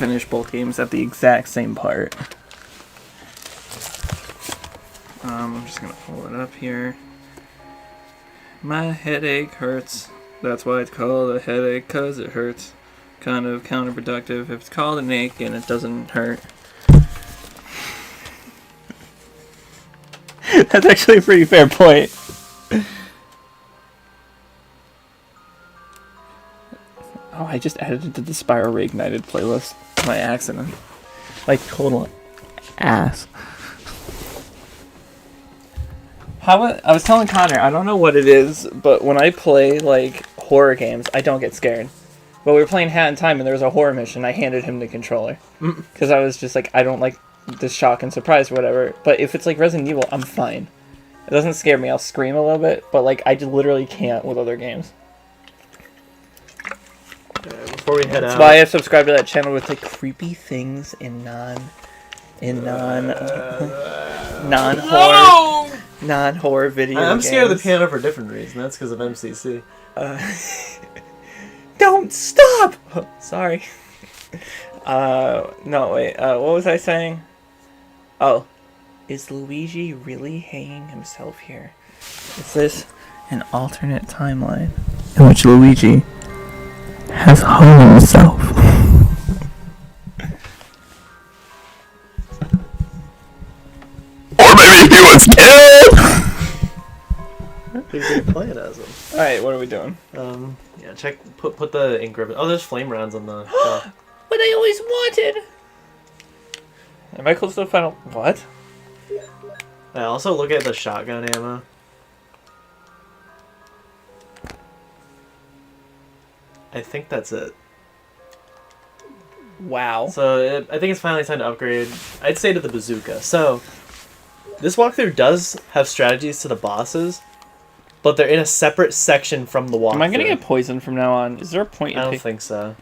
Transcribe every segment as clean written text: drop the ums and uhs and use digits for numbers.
finish both games at the exact same part. I'm just gonna pull it up here. My headache hurts. That's why it's called a headache, cause it hurts. Kind of counterproductive if it's called an ache and it doesn't hurt. That's actually a pretty fair point. Oh, I just added it to the Spyro Reignited playlist by accident. Like, total ass. I was telling Connor, I don't know what it is, but when I play, like, horror games, I don't get scared. But we were playing Hat in Time, and there was a horror mission. I handed him the controller. Because I was just like, I don't like the shock and surprise or whatever. But if it's like Resident Evil, I'm fine. It doesn't scare me. I'll scream a little bit, but like I literally can't with other games. Before we head out, that's why I subscribed to that channel with like creepy things in non-horror video I'm games. scared of the piano for a different reason. That's because of MCC. Don't stop! Sorry. No, wait. What was I saying? Oh. Is Luigi really hanging himself here? Is this an alternate timeline in which Luigi has hung himself? Or maybe he was killed! He's gonna play it as him. Alright, what are we doing? Yeah, check, put the ink ribbon. Oh, there's flame rounds on the... What I always wanted! Am I close to the final... What? Yeah, also look at the shotgun ammo. I think that's it. Wow. So, I think it's finally time to upgrade. I'd say to the bazooka. So, this walkthrough does have strategies to the bosses, but they're in a separate section from the walkthrough. Am I gonna get poisoned from now on? Is there a point in I don't think so.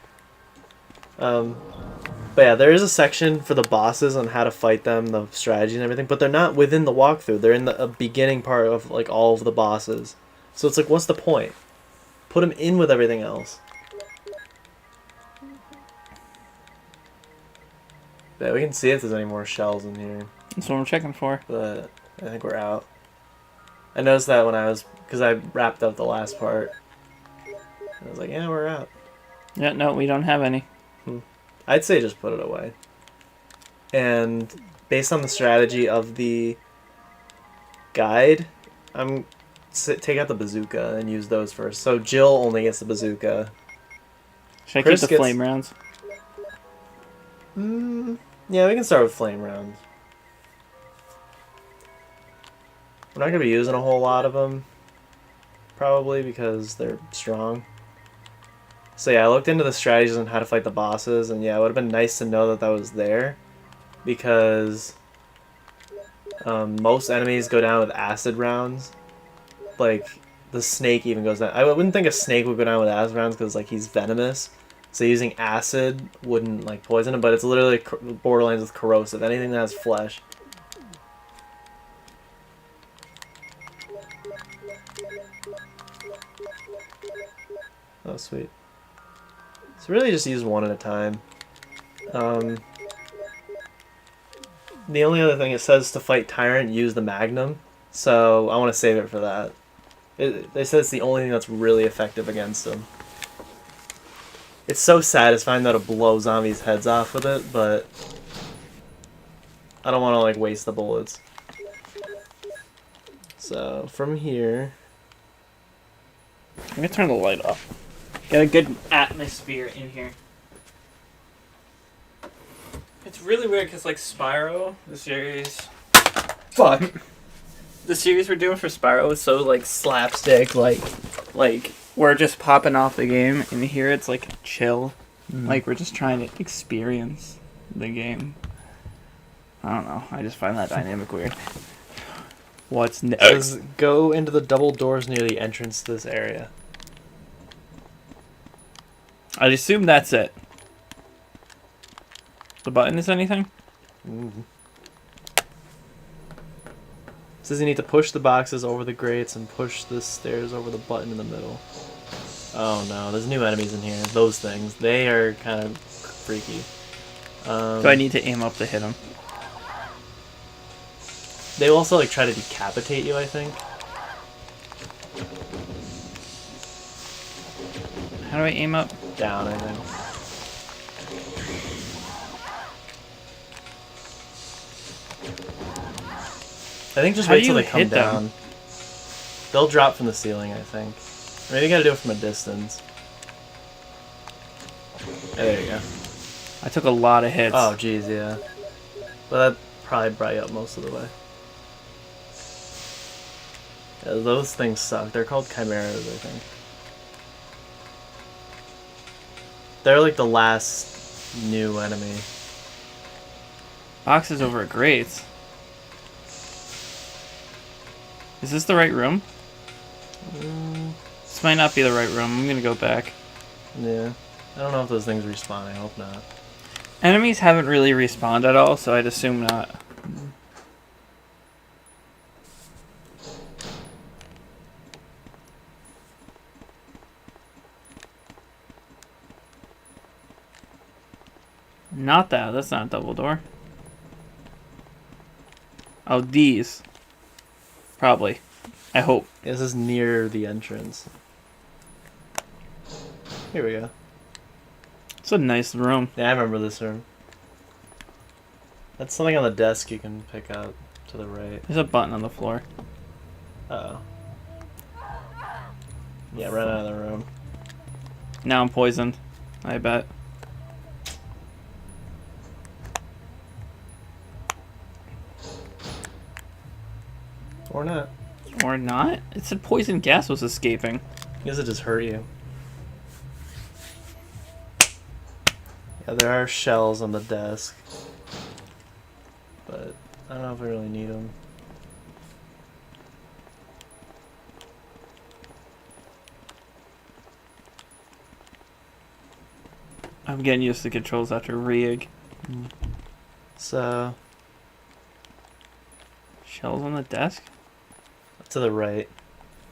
But yeah, there is a section for the bosses on how to fight them, the strategy and everything, but they're not within the walkthrough. They're in the beginning part of like all of the bosses. So it's like, what's the point? Put them in with everything else. Yeah, we can see if there's any more shells in here. That's what I'm checking for. But I think we're out. I noticed that when because I wrapped up the last part. I was like, yeah, we're out. Yeah, no, we don't have any. I'd say just put it away. And based on the strategy of the guide, take out the bazooka and use those first. So Jill only gets the bazooka. Should I keep the flame rounds? Yeah, we can start with flame rounds. We're not going to be using a whole lot of them, probably, because they're strong. So yeah, I looked into the strategies on how to fight the bosses, and yeah, it would have been nice to know that that was there, because most enemies go down with acid rounds. Like, the snake even goes down. I wouldn't think a snake would go down with acid rounds, because like he's venomous. So using acid wouldn't like poison him, but it's literally borderlines with corrosive. Anything that has flesh. Oh, sweet. So really just use one at a time. The only other thing it says to fight Tyrant, use the Magnum. So I want to save it for that. They said it's the only thing that's really effective against him. It's so satisfying that it'll blow zombies' heads off with it, but I don't want to like waste the bullets. So from here, I'm gonna turn the light off. Get a good atmosphere in here. It's really weird because like Spyro, the series, fuck, the series we're doing for Spyro is so like slapstick, like we're just popping off the game, and here it's like chill, like we're just trying to experience the game. I don't know. I just find that dynamic weird. What's next? Go into the double doors near the entrance to this area. I assume that's it. The button is anything? Says you need to push the boxes over the grates and push the stairs over the button in the middle. Oh no, there's new enemies in here. Those things. They are kind of freaky. Do I need to aim up to hit him? They also like try to decapitate you, I think. How do I aim up? Down, I think. I think just How wait do till you they come hit them? down. They'll drop from the ceiling, I think. Maybe you gotta do it from a distance. There you go. I took a lot of hits. Oh, jeez, yeah. But that probably brought you up most of the way. Yeah, those things suck. They're called chimeras, I think. They're like the last new enemy. Boxes over at Grates. Is this the right room? This might not be the right room. I'm gonna go back. Yeah. I don't know if those things respawn. I hope not. Enemies haven't really respawned at all, so I'd assume not. Not that. That's not a double door. Oh, these. Probably. I hope. This is near the entrance. Here we go. It's a nice room. Yeah, I remember this room. That's something on the desk you can pick up to the right. There's a button on the floor. Uh-oh. Yeah, run out of the room. Now I'm poisoned. I bet. Or not. Or not? It said poison gas was escaping. I guess it just hurt you. Yeah, there are shells on the desk. But I don't know if I really need them. I'm getting used to controls after Rieg. So, Shells on the desk? to the right.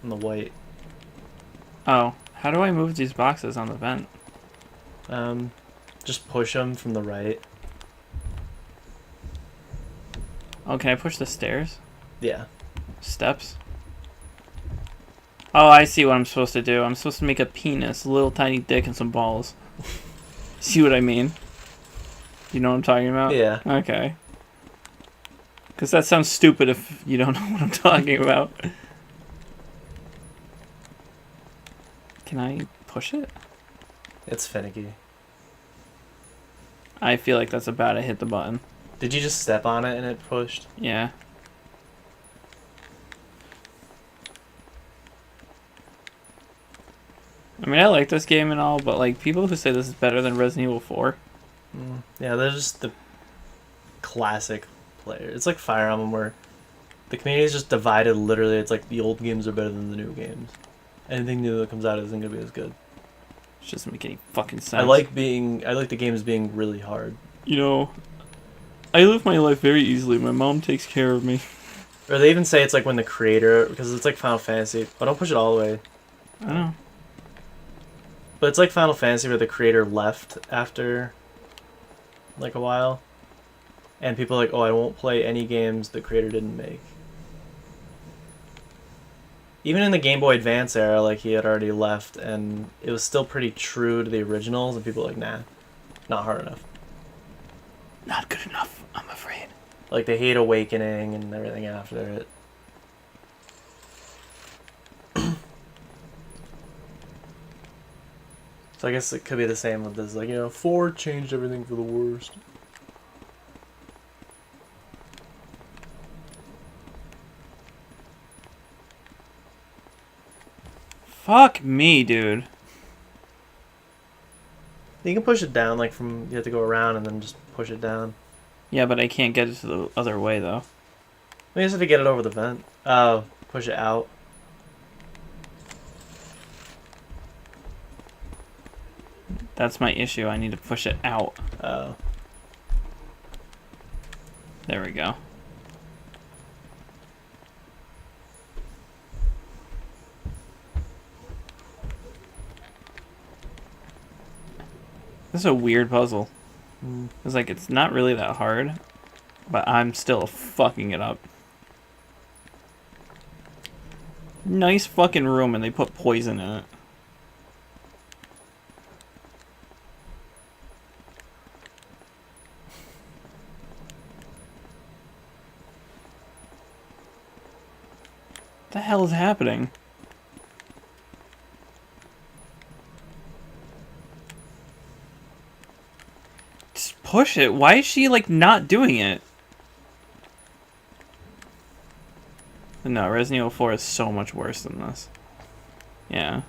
On the white. Oh, how do I move these boxes on the vent? Just push them from the right. Oh, can I push the stairs? Yeah. Steps? Oh, I see what I'm supposed to do. I'm supposed to make a penis, a little tiny dick, and some balls. See what I mean? You know what I'm talking about? Yeah. Okay. Because that sounds stupid if you don't know what I'm talking about. Can I push it? It's finicky. I feel like that's about to hit the button. Did you just step on it and it pushed? Yeah. I mean, I like this game and all, but like people who say this is better than Resident Evil 4. Yeah, they're just the classic player. It's like Fire Emblem where the community is just divided literally. It's like the old games are better than the new games. Anything new that comes out isn't going to be as good. It doesn't make any fucking sense. I like the games being really hard. You know, I live my life very easily. My mom takes care of me. Or they even say it's like when the creator, because it's like Final Fantasy. Oh, don't push it all the way. I don't know. But it's like Final Fantasy where the creator left after like a while. And people are like, oh, I won't play any games the creator didn't make. Even in the Game Boy Advance era, like he had already left and it was still pretty true to the originals and people were like, nah, not hard enough. Not good enough, I'm afraid. Like they hate Awakening and everything after it. So I guess it could be the same with this, like, you know, 4 changed everything for the worst. Fuck me, dude. You can push it down, like from, you have to go around and then just push it down. Yeah, but I can't get it to the other way, though. We just have to get it over the vent. Oh, push it out. That's my issue. I need to push it out. Oh. There we go. This is a weird puzzle. It's like, it's not really that hard, but I'm still fucking it up. Nice fucking room, and they put poison in it. What the hell is happening? Just push it. Why is she, like, not doing it? No, Resident Evil 4 is so much worse than this. Yeah.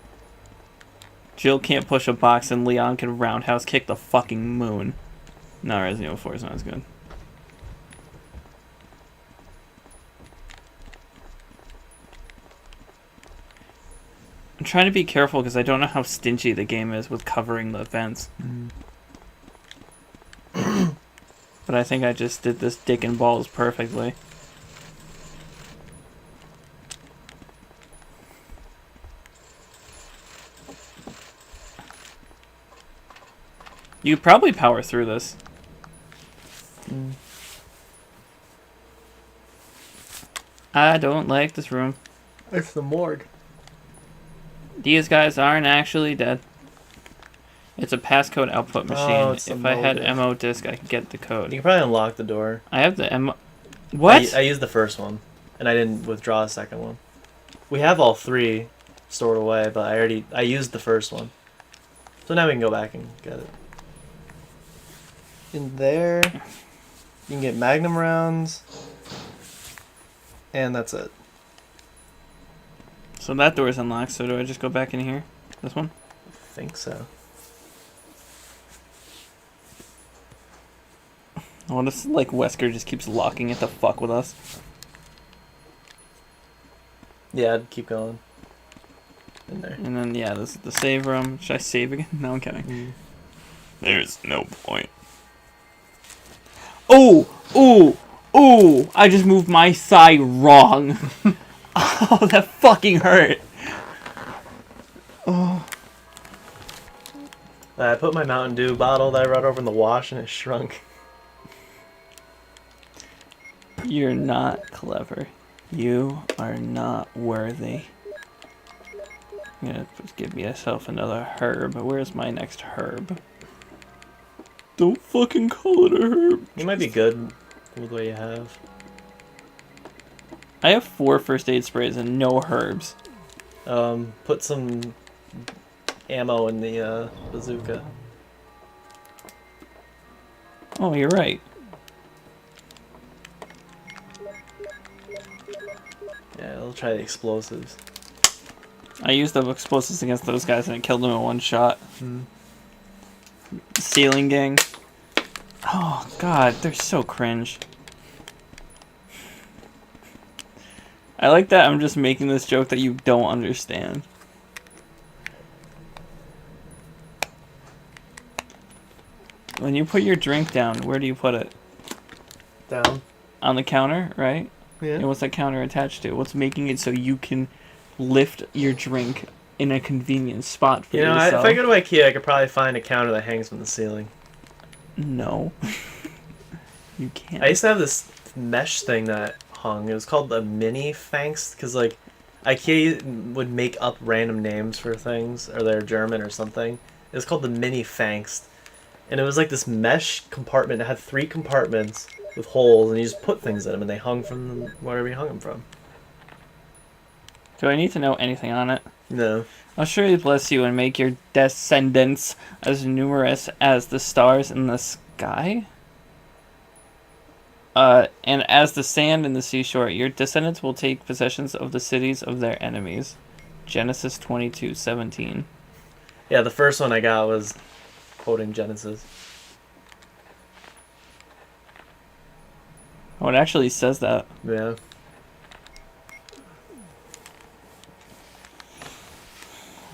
Jill can't push a box and Leon can roundhouse kick the fucking moon. No, Resident Evil 4 is not as good. I'm trying to be careful because I don't know how stingy the game is with covering the vents. But I think I just did this dick and balls perfectly. You could probably power through this. I don't like this room. It's the morgue. These guys aren't actually dead. It's a passcode output machine. If I had MO disk, I could get the code. You can probably unlock the door. I have the MO... What? I used the first one, and I didn't withdraw a second one. We have all three stored away, but I used the first one. So now we can go back and get it. In there, you can get Magnum rounds, and that's it. So that door is unlocked, so do I just go back in here? This one? I think so. What if, like, Wesker just keeps locking it the fuck with us? Yeah, I'd keep going. In there. And then, yeah, this is the save room. Should I save again? No, I'm kidding. There's no point. Oh! Ooh! Ooh! I just moved my side wrong. Oh, that fucking hurt. Oh. I put my Mountain Dew bottle that I brought over in the wash, and it shrunk. You're not clever. You are not worthy. I'm gonna give myself another herb. Where's my next herb? Don't fucking call it a herb. You might be good with what you have. I have 4 first aid sprays and no herbs. Put some ammo in the bazooka. Oh, you're right. Yeah, I'll try the explosives. I used the explosives against those guys and it killed them in one shot. Ceiling gang. Oh, God, they're so cringe. I like that I'm just making this joke that you don't understand. When you put your drink down, where do you put it? Down. On the counter, right? Yeah. And what's that counter attached to? What's making it so you can lift your drink in a convenient spot for yourself? If I go to IKEA, I could probably find a counter that hangs from the ceiling. No. You can't. I used to have this mesh thing that hung. It was called the Mini Fangst, because, like, IKEA would make up random names for things, or they're German or something. It was called the Mini Fangst. And it was like this mesh compartment. It had 3 compartments with holes, and you just put things in them, and they hung from wherever you hung them from. Do I need to know anything on it? No. I'll surely bless you and make your descendants as numerous as the stars in the sky. And as the sand in the seashore, your descendants will take possessions of the cities of their enemies. Genesis 22:17. Yeah, the first one I got was quoting Genesis. Oh, it actually says that. Yeah.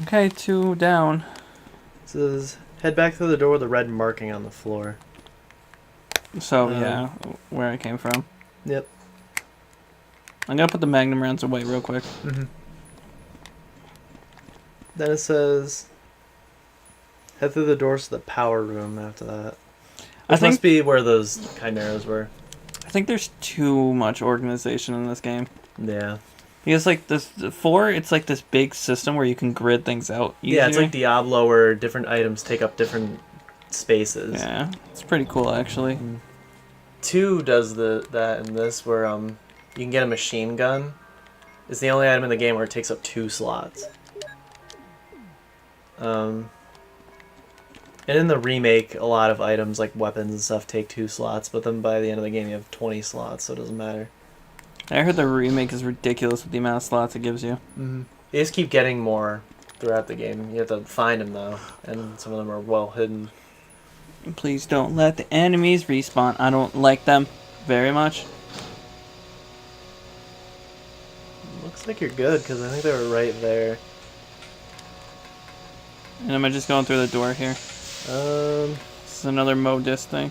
Okay, 2 down. It says, head back through the door with the red marking on the floor. So, yeah, where I came from. Yep. I'm gonna put the Magnum rounds away real quick. Then it says, head through the doors to the power room after that. Which must be where those chimeras were. I think there's too much organization in this game. Yeah. Because like this 4, it's like this big system where you can grid things out easier. Yeah, it's like Diablo where different items take up different spaces. Yeah, it's pretty cool actually. 2 does that in this where you can get a machine gun. It's the only item in the game where it takes up 2 slots. And in the remake, a lot of items like weapons and stuff take 2 slots, but then by the end of the game you have 20 slots, so it doesn't matter. I heard the remake is ridiculous with the amount of slots it gives you. Mm-hmm. You just keep getting more throughout the game. You have to find them though, and some of them are well hidden. Please don't let the enemies respawn. I don't like them very much. Looks like you're good, because I think they were right there. And am I just going through the door here? This is another Modis thing.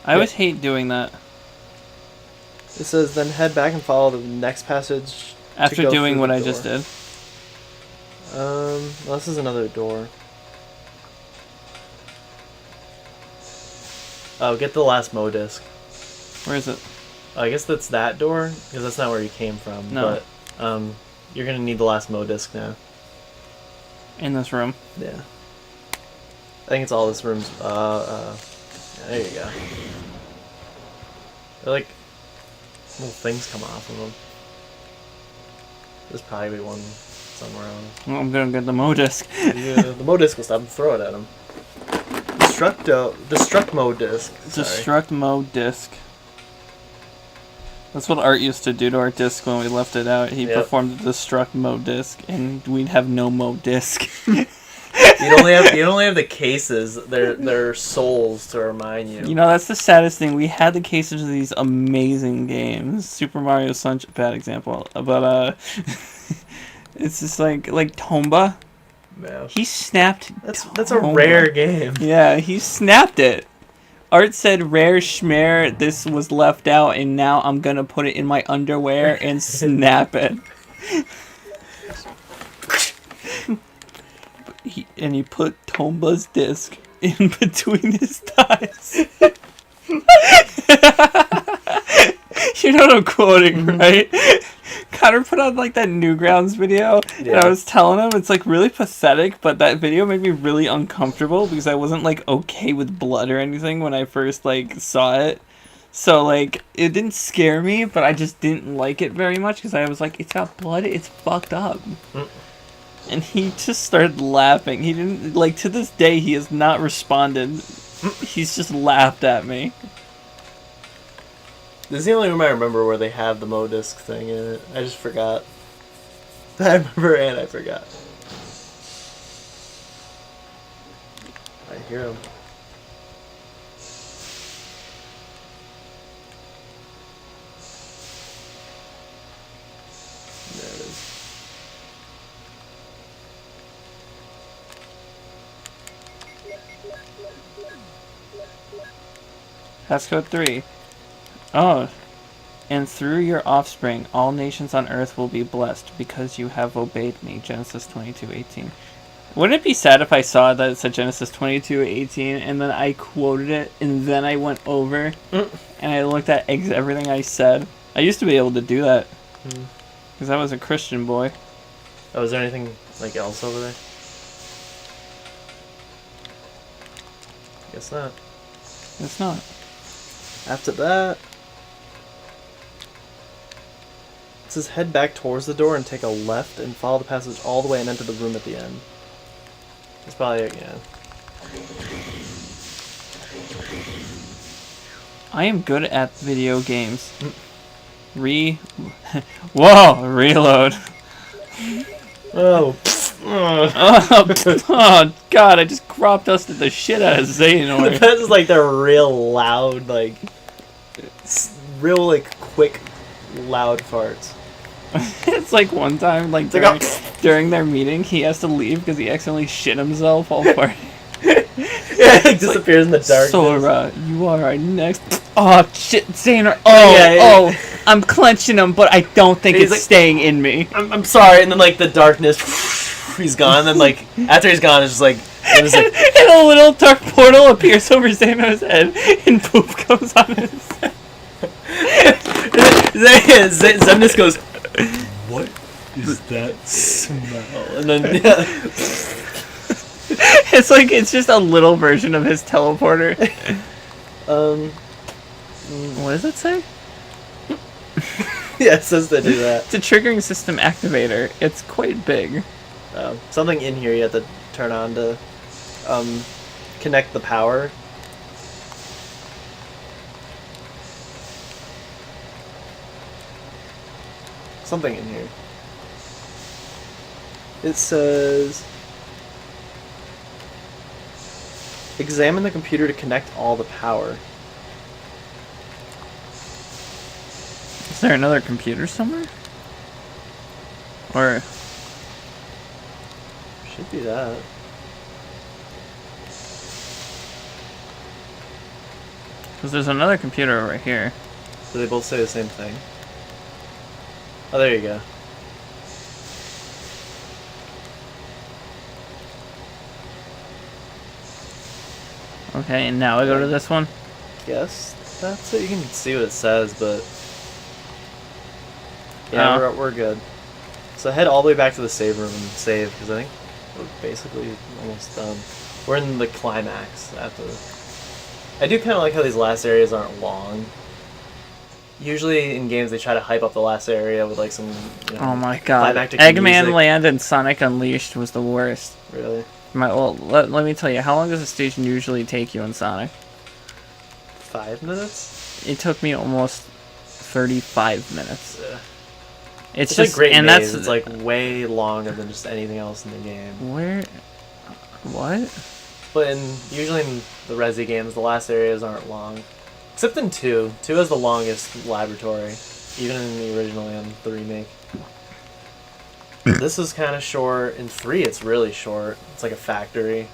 I always hate doing that. It says, then head back and follow the next passage. After doing what I just did. Well, this is another door. Oh, get the last Mo disc. Where is it? Oh, I guess that's that door, because that's not where you came from. No. But, you're gonna need the last Mo disc now. In this room. Yeah. I think it's all this room's, yeah, there you go. They're like, little things come off of them. There's probably one somewhere else. Well, I'm gonna get the Modisc. Yeah, the Mo disc will stop and throw it at him. Destruct Mo disc. Destruct Mo disc. That's what Art used to do to our disc when we left it out. He performed the Destruct Mo disc, and we'd have no Mo disc. You only have the cases. They're souls to remind you. You know, that's the saddest thing. We had the cases of these amazing games. Super Mario Sunshine, bad example, but it's just like Tomba. Yeah. He snapped. That's a rare game. Yeah, he snapped it. Art said, "Rare schmare. This was left out, and now I'm gonna put it in my underwear and snap it." He put Tomba's disc in between his thighs. You know what I'm quoting, right? Connor put on like that Newgrounds video, and I was telling him it's like really pathetic, but that video made me really uncomfortable because I wasn't like okay with blood or anything when I first like saw it. So like it didn't scare me, but I just didn't like it very much because I was like, it's got blood, it's fucked up. And he just started laughing. He didn't, like, to this day, he has not responded. He's just laughed at me. This is the only room I remember where they have the Mo disc thing in it. I just forgot. I remember and I forgot. I hear him. There it is. Passcode 3. Oh. And through your offspring, all nations on earth will be blessed because you have obeyed me. Genesis 22:18. Wouldn't it be sad if I saw that it said Genesis 22:18 and then I quoted it and then I went over and I looked at everything I said? I used to be able to do that because I was a Christian boy. Oh, is there anything like else over there? Guess not. It's not. After that, it says head back towards the door and take a left and follow the passage all the way and enter the room at the end. That's probably it, yeah. I am good at video games. Whoa, reload. Oh. Oh god, I just crop dusted the shit out of Xehanort. That's just like they're real loud, like real like quick loud farts. It's like one time, like during their meeting, he has to leave because he accidentally shit himself all farting. Yeah, it disappears in the darkness. Sora, you are our next. Oh shit, Xehanort. Oh, I'm clenching him, but I don't think it's like, staying in me. I'm sorry, and then like the darkness. he's gone. And then like after he's gone, it's just like and a little dark portal appears over Xano's head, and poop comes on his head. Xemnas goes, "What is that smell?" And then it's just a little version of his teleporter. What does it say? Yeah, it says to do that. It's a triggering system activator. It's quite big. Something in here you have to turn on to connect the power. Something in here. It says, examine the computer to connect all the power. Is there another computer somewhere? Or Should be that. because there's another computer over here. So they both say the same thing. Oh, there you go. Okay, and now I go to this one. Yes, that's it. You can see what it says, but yeah, Oh. we're good. So head all the way back to the save room and save, because I think we're basically almost done. We're in the climax after this. I do kind of like how these last areas aren't long. Usually in games they try to hype up the last area with like some, Oh my god. climactic Eggman music. Land and Sonic Unleashed was the worst. Really? Let me tell you, how long does a station usually take you in Sonic? 5 minutes? It took me almost 35 minutes. Yeah. It's It's just like Great and Maze. that's It's like way longer than just anything else in the game. where what? But usually in the Resi games, the last areas aren't long. Except in 2. 2 has the longest laboratory, even in the original and the remake. This is kind of short. In 3, it's really short. It's like a factory.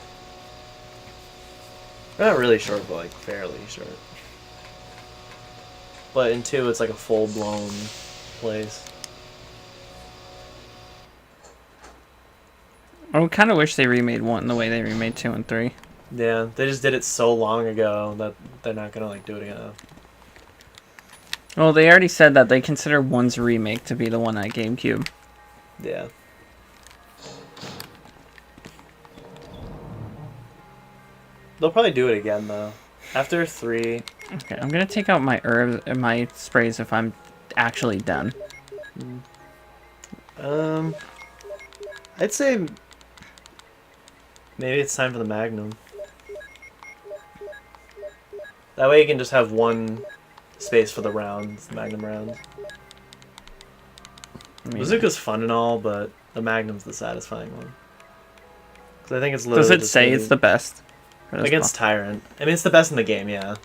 Not really short, but like fairly short. But in 2, it's like a full-blown place. I kind of wish they remade 1 the way they remade 2 and 3. Yeah, they just did it so long ago that they're not gonna like do it again. Well, they already said that they consider 1's remake to be the one at GameCube. Yeah. They'll probably do it again though. After 3. Okay, I'm gonna take out my herbs and my sprays if I'm actually done. I'd say maybe it's time for the Magnum. That way you can just have one space for the rounds, the Magnum rounds. Bazooka's fun and all, but the Magnum's the satisfying one. Because I think it's literally Does it just say gonna it's be- the best? For this against Tyrant? I mean, it's the best in the game, yeah.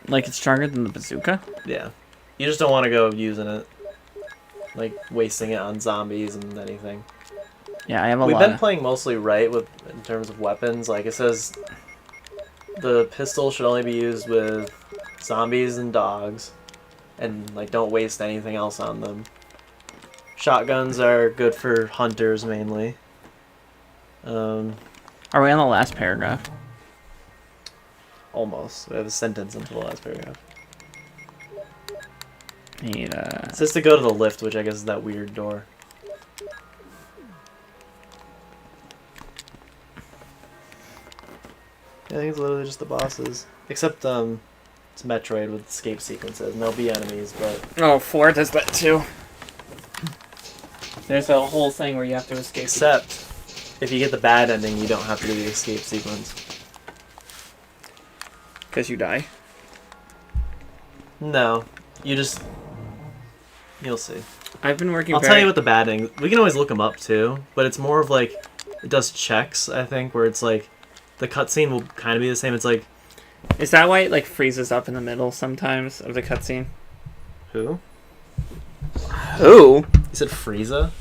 like it's stronger than the bazooka? Yeah. You just don't want to go using it. Like, wasting it on zombies and anything. Yeah, I have a We've lot. been playing mostly right with in terms of weapons. Like, it says the pistol should only be used with zombies and dogs. And, like, don't waste anything else on them. Shotguns are good for hunters, mainly. Are we on the last paragraph? Almost. We have a sentence until the last paragraph. Need It says to go to the lift, which I guess is that weird door. I think it's literally just the bosses. Except, it's Metroid with escape sequences, and there'll be enemies, but... Oh, 4 does that too. There's a whole thing where you have to escape. Except, if you get the bad ending, you don't have to do the escape sequence. Because you die. No. You just... You'll see. I've been working I'll tell you what the bad ending... We can always look them up, too, but it's more of like... It does checks, I think, where it's like... The cutscene will kind of be the same. It's like... Is that why it like freezes up in the middle sometimes of the cutscene? Who? Who? You said Frieza?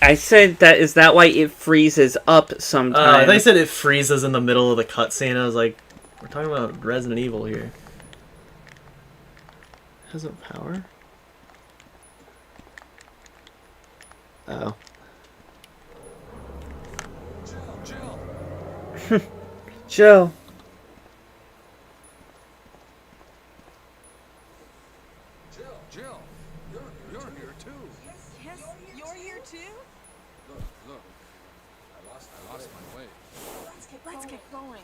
I said that. Is that why it freezes up sometimes? I thought you said it freezes in the middle of the cutscene. I was like, we're talking about Resident Evil here. Has it power? Oh. Jill. Jill, you're here too. Yes, you're here too? Look. I lost my way. Let's get going.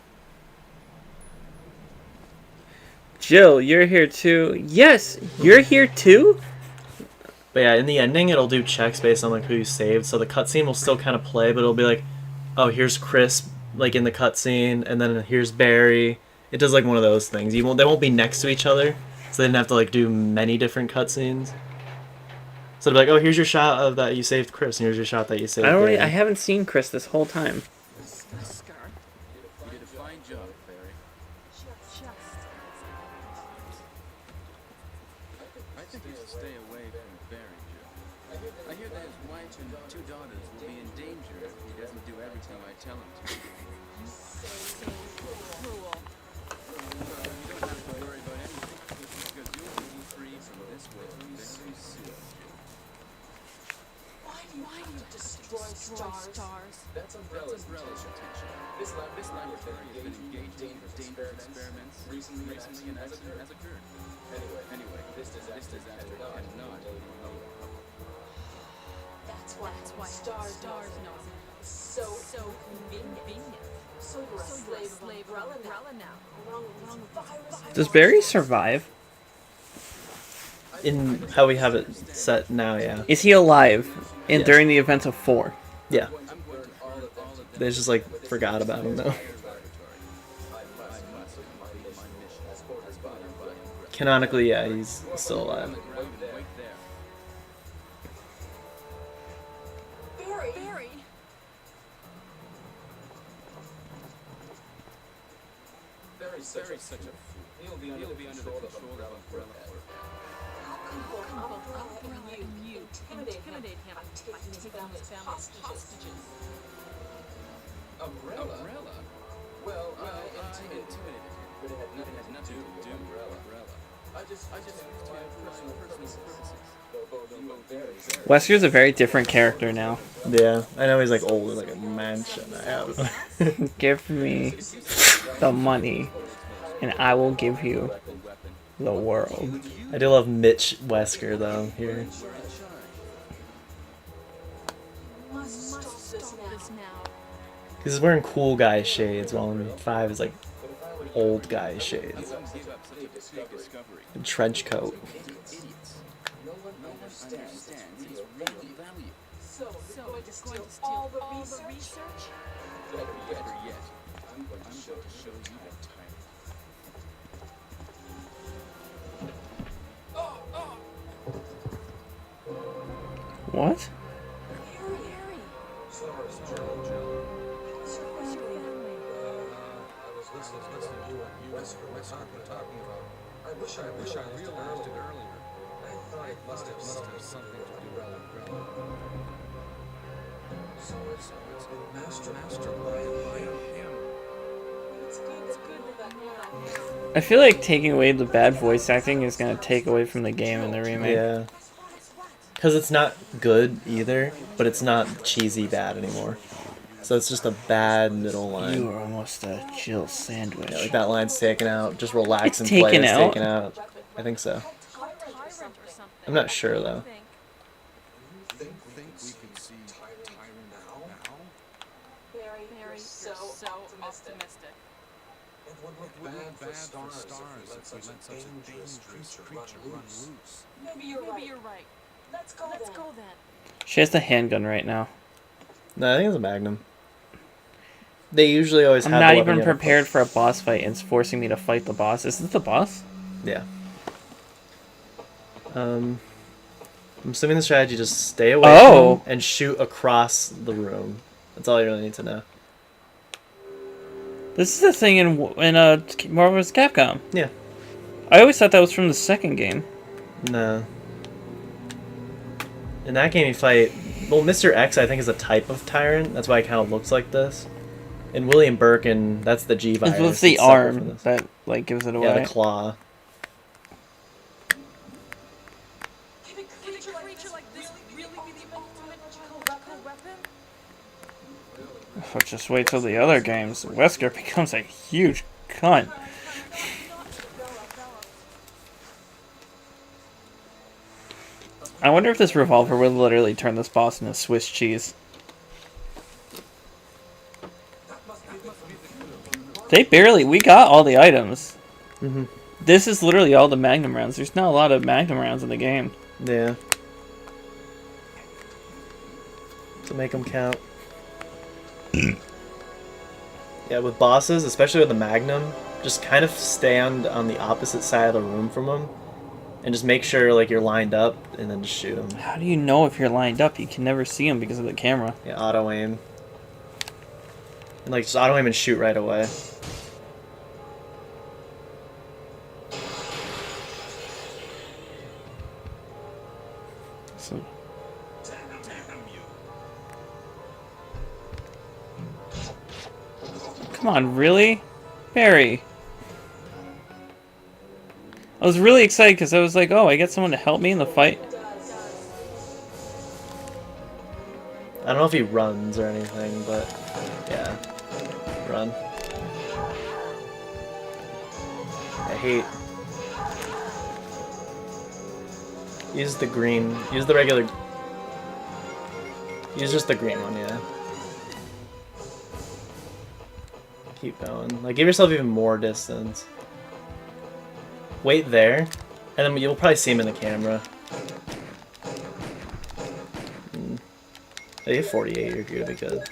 Jill, you're here too. Yes, you're here too? But yeah, in the ending, it'll do checks based on like who you saved. So the cutscene will still kind of play, but it'll be like, oh, here's Chris, like in the cutscene, and then here's Barry. It does like one of those things. They won't be next to each other, so they didn't have to like do many different cutscenes. So it'll be like, oh, here's your shot of that you saved Chris, and here's your shot that you saved Barry. I haven't seen Chris this whole time. You did a fine job, Barry. I think you should stay away from Barry, Jill. I hear that his wife and 2 daughters will be in danger if he doesn't do everything I tell him to. Cruel. You don't have to worry about anything, because you'll be free from this way very soon. Why do you destroy stars? That's Umbrella's intention. This laboratory has been engaged in dangerous experiments recently and has occurred. Anyway, this disaster cannot That's why stars know. So convenient. So you're a slave of Umbrella now. Along with this virus. Does Barry survive? In how we have it set now, yeah. Is he alive Yes. during the events of 4? Yeah. They just like forgot about him though. Canonically, yeah, he's still alive. Barry. Barry's such a fool. He'll be under the control of Umbrella forever. How can you intimidate him by taking his family's hostages? Umbrella? Well, intimidated him. But it had nothing to do with Umbrella. I just used it for my personal purposes. Wesker's a very different character now. Yeah, I know he's like old, like a mansion. I have. Give me the money, and I will give you the world. I do love Mitch Wesker though here. Must stop this now. He's wearing cool guy shades, while in 5 is like old guy shades. And trench coat. No one understands his real value. So you're going to steal all the research? Better yet, I'm going to show you that tyrant. What? Harry. I was listening to you and Wesker were talking about. I wish I realized it earlier. I thought it must have something to do with Umbrella. So it's mastermind by him. It's good that now. I feel like taking away the bad voice acting is gonna take away from the game in the remake. Yeah. Because it's not good either, but it's not cheesy bad anymore. So it's just a bad middle line. You are almost a Jill sandwich. Yeah, like that line's taken out. Just relax It's and play. taken It's out? taken out. I think so. Tyrant or something. I'm not sure though. Think we can see Tyrant now? Barry, you're so optimistic. It would look bad for stars if we let such a dangerous creature run loose. Maybe you're right. Let's go then. She has the handgun right now. No, I think it's a Magnum. They usually always I'm have. not the weapon even you have to prepared for a boss fight, and it's forcing me to fight the boss. Is this the boss? play. Yeah. I'm assuming the strategy just stay away Oh. from him and shoot across the room. That's all you really need to know. This is a thing in Marvel vs. Capcom. Yeah. I always thought that was from the second game. No. In that game, you fight. Well, Mr. X, I think, is a type of tyrant. That's why it kind of looks like this. And William Birkin, that's the G virus. It's the It's separate from arm this. that like gives it away. Yeah, the claw. Can a creature like this really be the ultimate magical weapon? But just wait till the other games. Wesker becomes a huge cunt. I wonder if this revolver would literally turn this boss into Swiss cheese. We got all the items. Mhm. This is literally all the Magnum rounds. There's not a lot of Magnum rounds in the game. Yeah. To make them count. Yeah, with bosses, especially with the Magnum, just kind of stand on the opposite side of the room from them, and just make sure like you're lined up, and then just shoot them. How do you know if you're lined up? You can never see them because of the camera. Yeah, auto aim. And like just auto aim and shoot right away. So. Come on, really? Barry. I was really excited because I was like, oh, I get someone to help me in the fight. I don't know if he runs or anything, but yeah. Run. I hate... Use the green. Use the regular... Use just the green one, yeah. Keep going. Like, give yourself even more distance. Wait there, and then you'll probably see him in the camera. Oh, you have 48, you're gonna be good.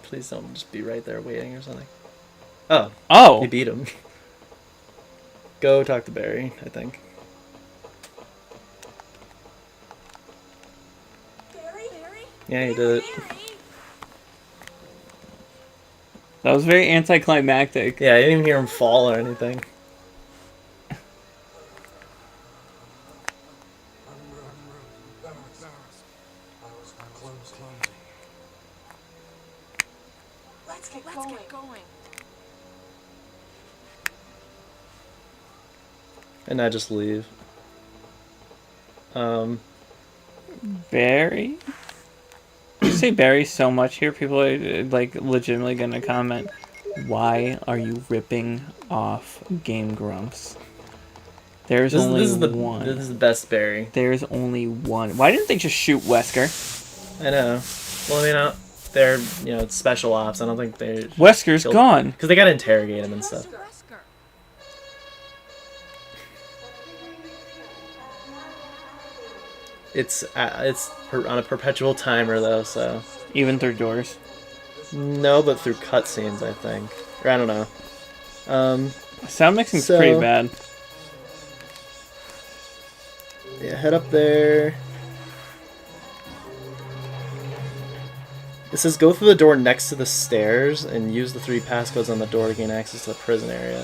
Please don't just be right there waiting or something. Oh. Oh! You beat him. Go talk to Barry, I think. Yeah, you did it. That was very anticlimactic. Yeah, I didn't even hear him fall or anything. Let's get going. And I just leave. Barry? You say Barry so much here, people are like legitimately gonna comment, why are you ripping off Game Grumps? There's only one. This is the best Barry. There's only one. Why didn't they just shoot Wesker? I know. Well, I mean, they're, it's special ops. I don't think they... Wesker's gone. Because they gotta interrogate him and stuff. It's on a perpetual timer, though, so... Even through doors? No, but through cutscenes, I think. Or I don't know. Sound mixing's pretty bad. Yeah, head up there. It says go through the door next to the stairs and use the 3 passcodes on the door to gain access to the prison area.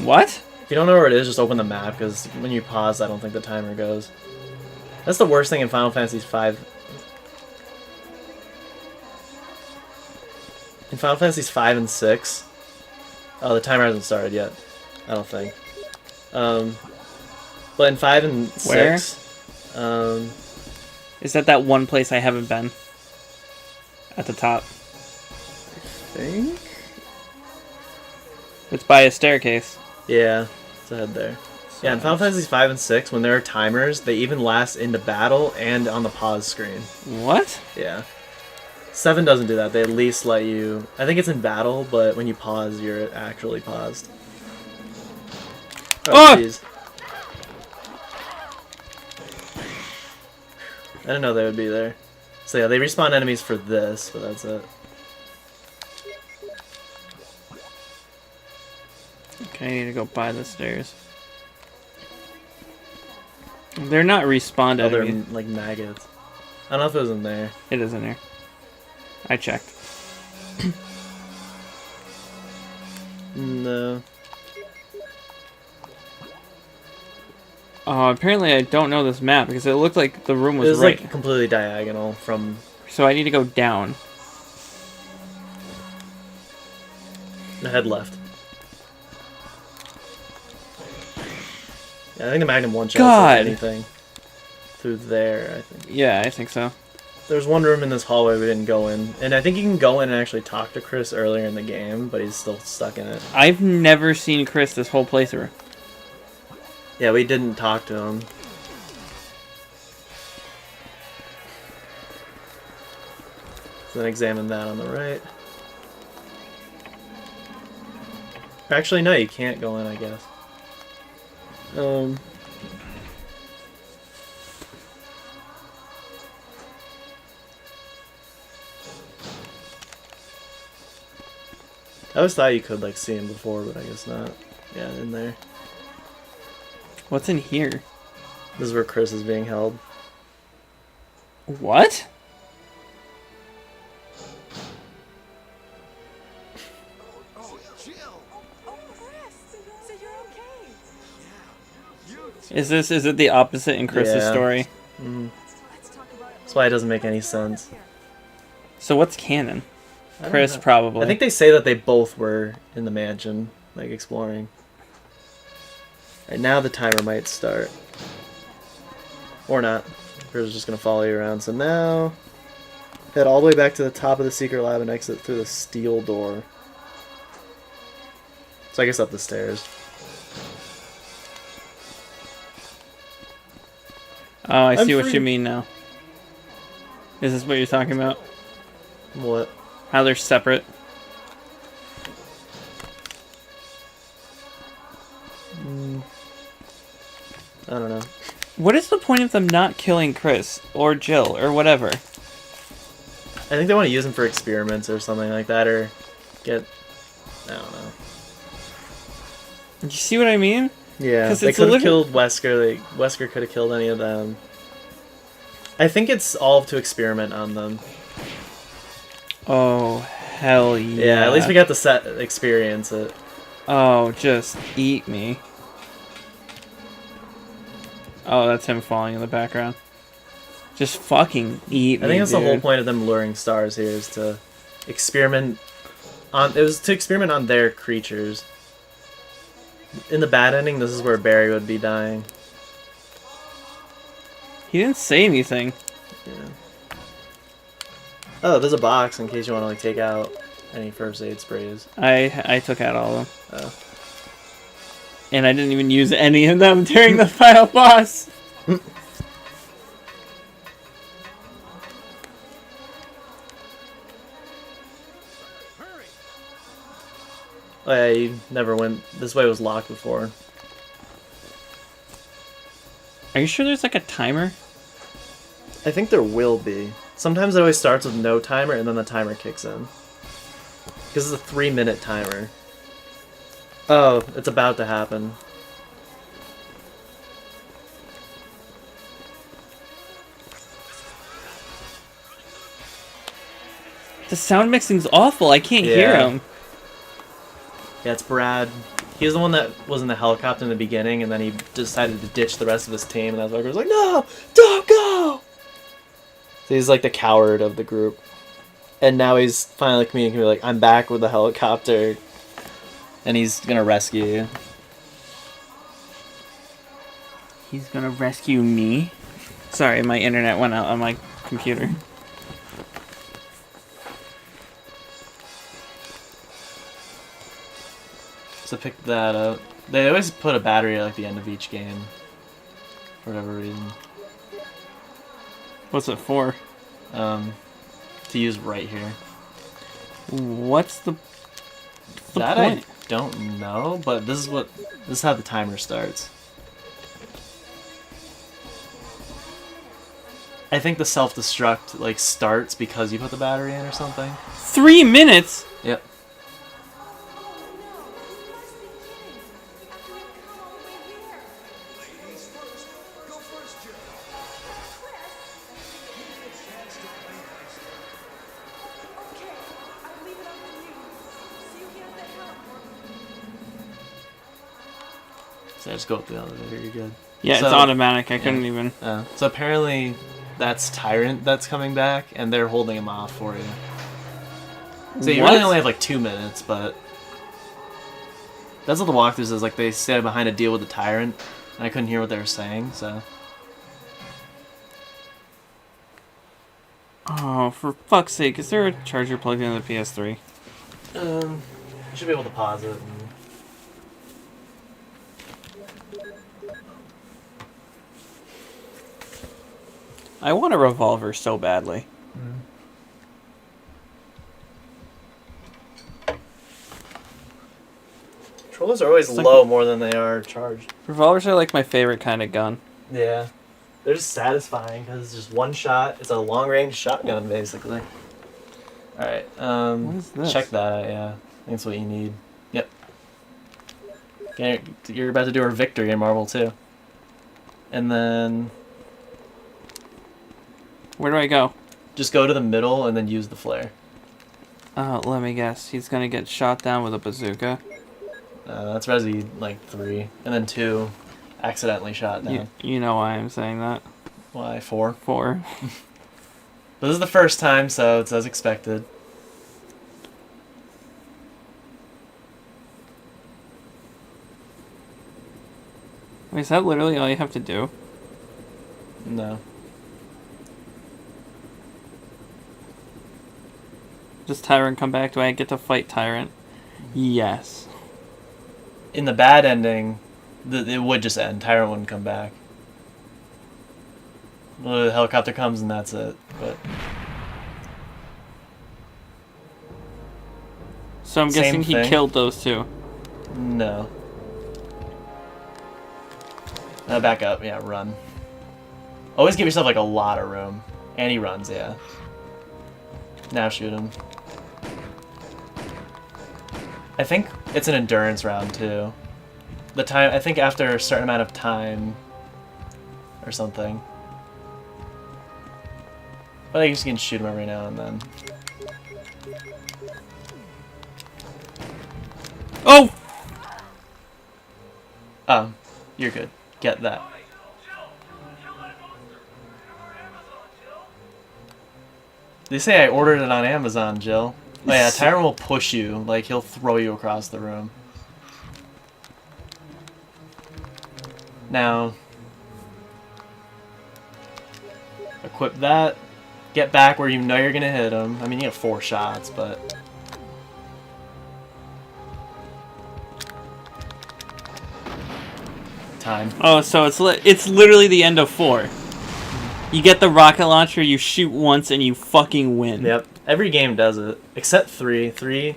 What? If you don't know where it is, just open the map, because when you pause, I don't think the timer goes. That's the worst thing in Final Fantasy V. In Final Fantasies 5 and 6, oh, the timer hasn't started yet. I don't think. But in 5 and 6, where? Is that one place I haven't been? At the top. I think? It's by a staircase. Yeah, it's ahead there. Yeah, in Final Fantasy 5 and 6, when there are timers, they even last into battle and on the pause screen. What? Yeah. 7 doesn't do that. They at least let you... I think it's in battle, but when you pause, you're actually paused. Oh, jeez. I didn't know they would be there. So yeah, they respawn enemies for this, but that's it. Okay, I need to go by the stairs. They're not respawned enemies. They're like maggots. I don't know if it was in there. It is in there. I checked. No. Apparently I don't know this map because it looked like the room was It was right. like completely diagonal from... So I need to go down. Head left. Yeah, I think the Magnum one-shots God. anything through there, I think. Yeah, I think so. There's one room in this hallway we didn't go in, and I think you can go in and actually talk to Chris earlier in the game, but he's still stuck in it. I've never seen Chris this whole playthrough. Yeah, we didn't talk to him. Then examine that on the right. Actually, no, you can't go in, I guess. I always thought you could, like, see him before, but I guess not. Yeah, in there. What's in here? This is where Chris is being held. What? Is it the opposite in Chris's Yeah. story? Mm. That's why it doesn't make any sense. So what's canon? I don't Chris know. probably. I think they say that they both were in the mansion, like, exploring. And now the timer might start. Or not. Chris is just gonna follow you around. So now, head all the way back to the top of the secret lab and exit through the steel door. So I guess up the stairs. Oh, I I'm see what free. you mean now. Is this what you're talking about? What? How they're separate? I don't know. What is the point of them not killing Chris or Jill or whatever? I think they want to use him for experiments or something like that, or get... I don't know. You see what I mean? Yeah, 'Cause they it's could have literally- killed Wesker. Wesker could have killed any of them. I think it's all to experiment on them. Oh, hell yeah. Yeah, at least we got to experience it. Oh, just eat me. Oh, that's him falling in the background. Just fucking eat me, I think that's the whole dude. point of them luring stars here, is to experiment on... It was to experiment on their creatures. In the bad ending, this is where Barry would be dying. He didn't say anything. Yeah. Oh, there's a box in case you want to, like, take out any first aid sprays. I took out all of them. Oh. And I didn't even use any of them during the final boss. Oh, yeah, you never went... This way was locked before. Are you sure there's like a timer? I think there will be. Sometimes it always starts with no timer, and then the timer kicks in. Because it's a 3-minute timer. Oh, it's about to happen. The sound mixing's awful. I can't hear Yeah. him. Yeah, it's Brad. He was the one that was in the helicopter in the beginning, and then he decided to ditch the rest of his team, and that's why he was like, "No, don't go!" So he's like the coward of the group. And now he's finally communicating, like, "I'm back with the helicopter," and he's gonna rescue you. He's gonna rescue me? Sorry, my internet went out on my computer. So pick that up. They always put a battery at, like, the end of each game. For whatever reason. What's it for? To use right here. What's the That point? I don't know, but this is how the timer starts. I think the self-destruct, like, starts because you put the battery in or something. 3 minutes? Yep. So just go up the elevator, you're good. Yeah, it's So- automatic. I couldn't even. So apparently that's Tyrant that's coming back, and they're holding him off for you. So you What? really only have like 2 minutes, but That's what the walkthroughs is. Like, they stand behind a deal with the tyrant, and I couldn't hear what they were saying, so... Oh, for fuck's sake, is there a charger plugged into the PS3? You should be able to pause it. I want a revolver so badly. Controllers are always It's like- low more than they are charged. Revolvers are like my favorite kind of gun. Yeah. They're just satisfying because it's just one shot. It's a long-range shotgun, basically. Alright, What is this? check that out, yeah. I think that's what you need. Yep. Okay, you're about to do our victory in Marvel, too. And then... Where do I go? just go to the middle and then use the flare. Oh, let me guess. He's gonna get shot down with a bazooka. That's Resi, like, 3. And then 2, accidentally shot down. You know why I'm saying that. Why, 4? 4. But this is the first time, so it's as expected. Wait, is that literally all you have to do? No. Does Tyrant come back? Do I get to fight Tyrant? Yes. In the bad ending, it would just end. Tyrant wouldn't come back. Well, the helicopter comes and that's it. But So I'm Same guessing he thing. killed those two. no. Back up. Yeah, run. Always give yourself like a lot of room. And he runs, yeah. Now shoot him. I think it's an endurance round too. The time, I think after a certain amount of time or something. But I guess you can shoot him every now and then. Oh! Oh, you're good. Get that. They say I ordered it on Amazon, Jill. Oh yeah, Tyrant will push you. Like, he'll throw you across the room. Now, equip that. Get back where you know you're gonna hit him. I mean, you have 4 shots, but... time. Oh, so it's literally the end of 4. You get the rocket launcher, you shoot once, and you fucking win. Yep. Every game does it, except 3. 3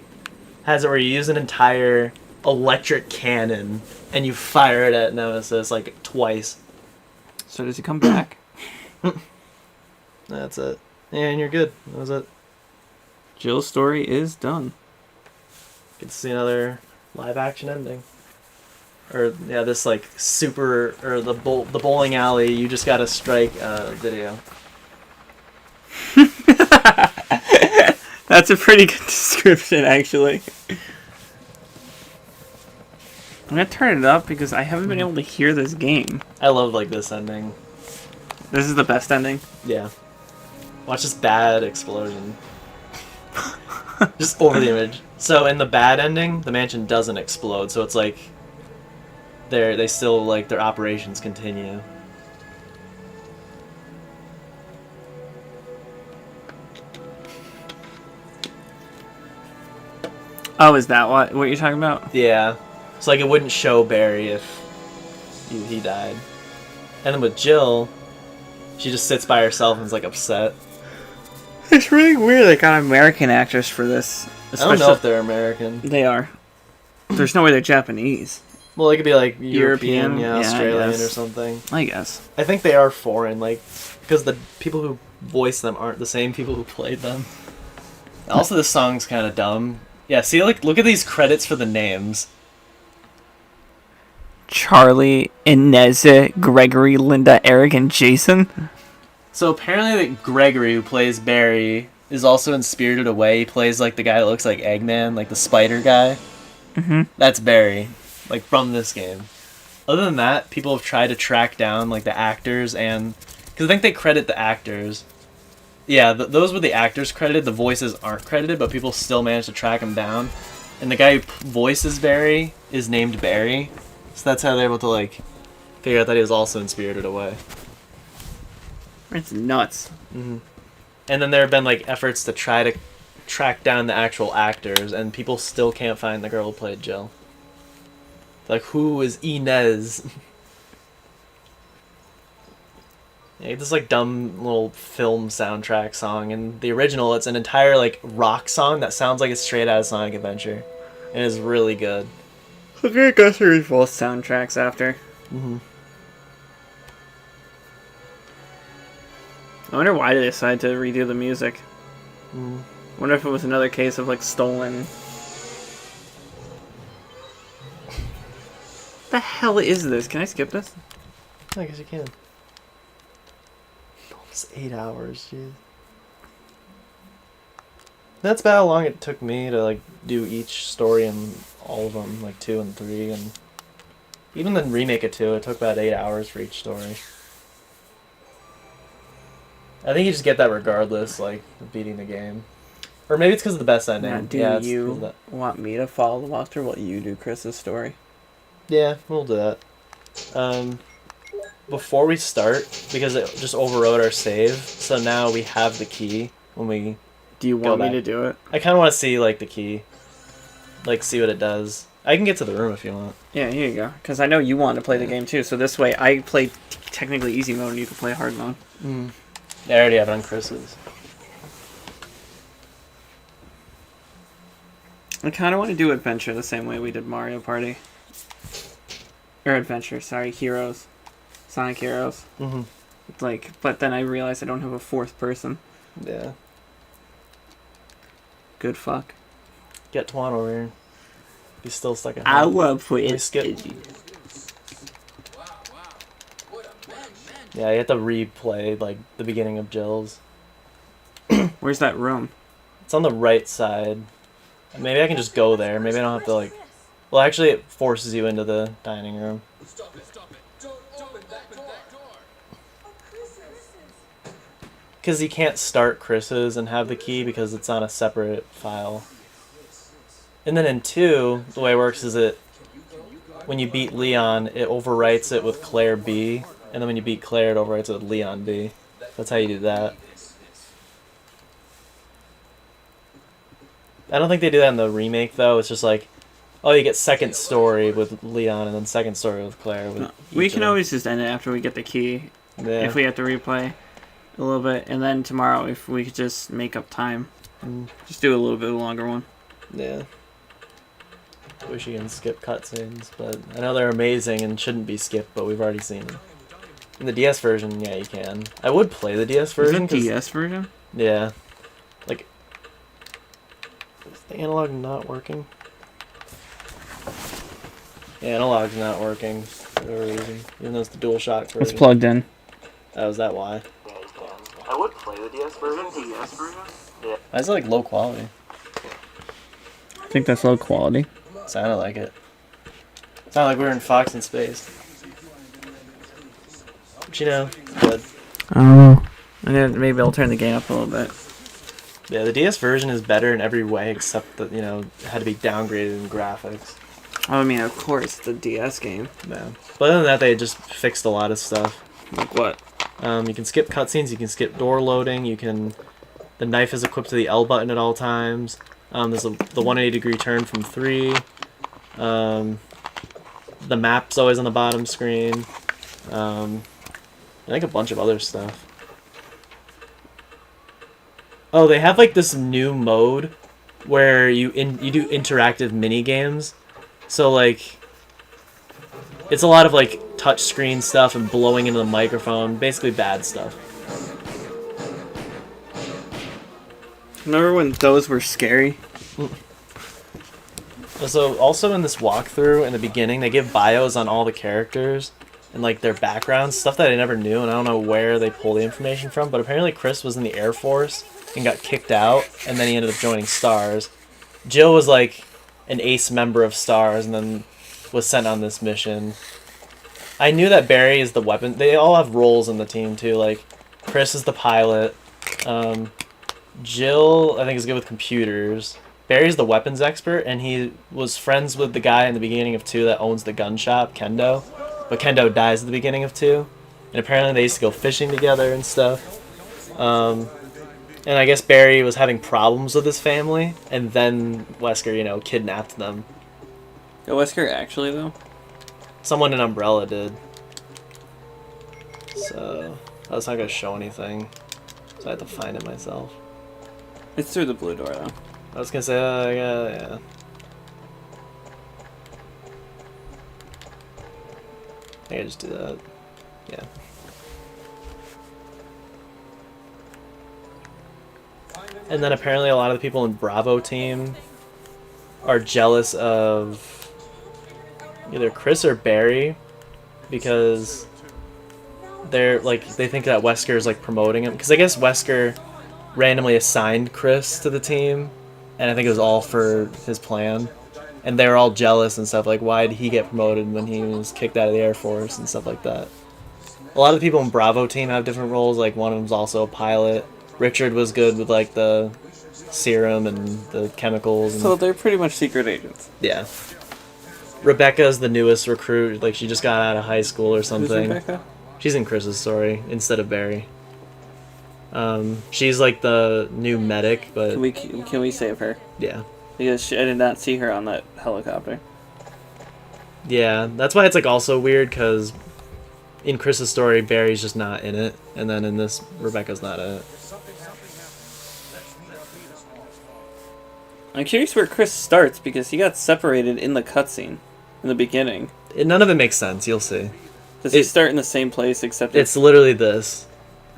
has it where you use an entire electric cannon and you fire it at Nemesis like twice. So does he come back? That's it. And you're good. That was it. Jill's story is done. Get to see another live action ending. Or yeah, this like super or the bowling alley. You just gotta strike video. That's a pretty good description, actually. I'm gonna turn it up because I haven't been able to hear this game. I love like this ending. This is the best ending. Yeah. Watch this bad explosion. Just over the image. So in the bad ending, the mansion doesn't explode. So it's like they still like their operations continue. Oh, is that what you're talking about? Yeah. So like it wouldn't show Barry if he died. And then with Jill, she just sits by herself and is like upset. It's really weird they got an American actress for this. I don't know if they're American. They are. There's no way they're Japanese. Well, they could be like European? European, yeah, Yeah, I Australian guess. or something. I guess. I think they are foreign, like, because the people who voice them aren't the same people who played them. Also, this song's kind of dumb. Yeah, see, like, look at these credits for the names. Charlie, Inez, Gregory, Linda, Eric, and Jason. So apparently, that Gregory, who plays Barry, is also in Spirited Away. He plays like the guy that looks like Eggman, like the spider guy. Mm-hmm. That's Barry, like from this game. Other than that, people have tried to track down like the actors and because I think they credit the actors. Yeah, those were the actors credited. The voices aren't credited, but people still managed to track them down. and the guy who voices Barry is named Barry, so that's how they're able to like figure out that he was also in Spirited Away. It's nuts. Mm-hmm. And then there have been like efforts to try to track down the actual actors, and people still can't find the girl who played Jill. Like, who is Inez? Yeah, this like dumb little film soundtrack song, and the original, it's an entire like rock song that sounds like it's straight out of Sonic Adventure, and it's really good. We're gonna go through both soundtracks after. Mm-hmm. I wonder why they decided to redo the music. Mm-hmm. I wonder if it was another case of like stolen. The hell is this? Can I skip this? I guess you can. Almost 8 hours, jeez. That's about how long it took me to like do each story in all of them, like 2 and 3, and even the remake of 2, it took about 8 hours for each story. I think you just get that regardless, like, of beating the game. Or maybe it's because of the best ending. Now, do yeah, it's 'cause of you that. want me to follow the walkthrough while you do Chris's story? Yeah, we'll do that. Before we start, because it just overrode our save, so now we have the key when we... Do you Go want me back. to do it? I kind of want to see, like, the key. Like, see what it does. I can get to the room if you want. Yeah, here you go. Because I know you want to play the game too, so this way I play technically easy mode and you can play hard mode. I already have it on Chris's. I kind of want to do Adventure the same way we did Mario Party. Or Adventure, sorry, Heroes. Sonic Heroes. Mm-hmm. It's like, but then I realized I don't have a fourth person. Yeah. Good fuck. Get Twan over here. He's still stuck at I home. will put Let me it. skip. Yeah, you have to replay, like, the beginning of Jill's. Where's that room? It's on the right side. Maybe I can just go there. Maybe I don't have to, like... Well, actually, it forces you into the dining room. Stop it, stop it. Don't open that door. Because you can't start Chris's and have the key because it's on a separate file. And then in 2, the way it works is when you beat Leon, it overwrites it with Claire B. And then when you beat Claire, it overwrites it with Leon B. That's how you do that. I don't think they do that in the remake, though. It's just like, oh, you get second story with Leon and then second story with Claire. With We each can of them. always just end it after we get the key. Yeah. If we have to replay a little bit. And then tomorrow, if we could just make up time. Mm, Just do a little bit longer one. yeah. Wish you can skip cutscenes, but I know they're amazing and shouldn't be skipped, but we've already seen them. In the DS version, yeah, you can. I would play the DS version. Is it DS version? Yeah. Like, is the analog not working? The analog's not working for whatever reason, even though it's the DualShock version. It's plugged in. Oh, is that why? Yeah, you can. I would play the DS version. DS version? Yeah. Why is it like low quality? I think that's low quality. Sounded like it. Sounded like we were in Fox in space. But you know, it's good. Oh. And then maybe I'll turn the game up a little bit. Yeah, the DS version is better in every way except that, you know, it had to be downgraded in graphics. I mean, of course, the DS game. Yeah. But other than that, they just fixed a lot of stuff. Like what? You can skip cutscenes, you can skip door loading, you can... The knife is equipped to the L button at all times. There's the 180-degree turn from 3. The map's always on the bottom screen. I think a bunch of other stuff. Oh, they have like this new mode where you do interactive mini games. So like, it's a lot of like touch screen stuff and blowing into the microphone, basically bad stuff. Remember when those were scary? So also in this walkthrough in the beginning, they give bios on all the characters and like their backgrounds, stuff that I never knew, and I don't know where they pull the information from, but apparently Chris was in the Air Force and got kicked out, and then he ended up joining STARS. Jill was like an ace member of STARS and then was sent on this mission. I knew that Barry is the weapon. They all have roles in the team too, like Chris is the pilot. Jill, I think, is good with computers. Barry's the weapons expert, and he was friends with the guy in the beginning of 2 that owns the gun shop, Kendo. But Kendo dies at the beginning of 2. And apparently they used to go fishing together and stuff. And I guess Barry was having problems with his family, and then Wesker, you know, kidnapped them. Yo, Wesker actually, though? Someone in Umbrella did. So, that's not going to show anything. So I have to find it myself. It's through the blue door, though. I was going to say, yeah. I think I just do that. Yeah. And then apparently a lot of the people in Bravo team are jealous of either Chris or Barry because they're like they think that Wesker is like promoting him, because I guess Wesker randomly assigned Chris to the team, and I think it was all for his plan, and they were all jealous and stuff like, why did he get promoted when he was kicked out of the Air Force and stuff like that. A lot of the people in Bravo team have different roles, like one of them's also a pilot. Richard was good with like the serum and the chemicals. And, So they're pretty much secret agents. yeah. Rebecca's the newest recruit. Like she just got out of high school or Who's something. Rebecca? She's in Chris's story instead of Barry. She's like the new medic, but Can we save her? yeah. Because I did not see her on that helicopter. Yeah, that's why it's like also weird, because in Chris's story, Barry's just not in it, and then in this, Rebecca's not in it. I'm curious where Chris starts, because he got separated in the cutscene in the beginning. None of it makes sense, you'll see. Does he start in the same place, except It's literally this,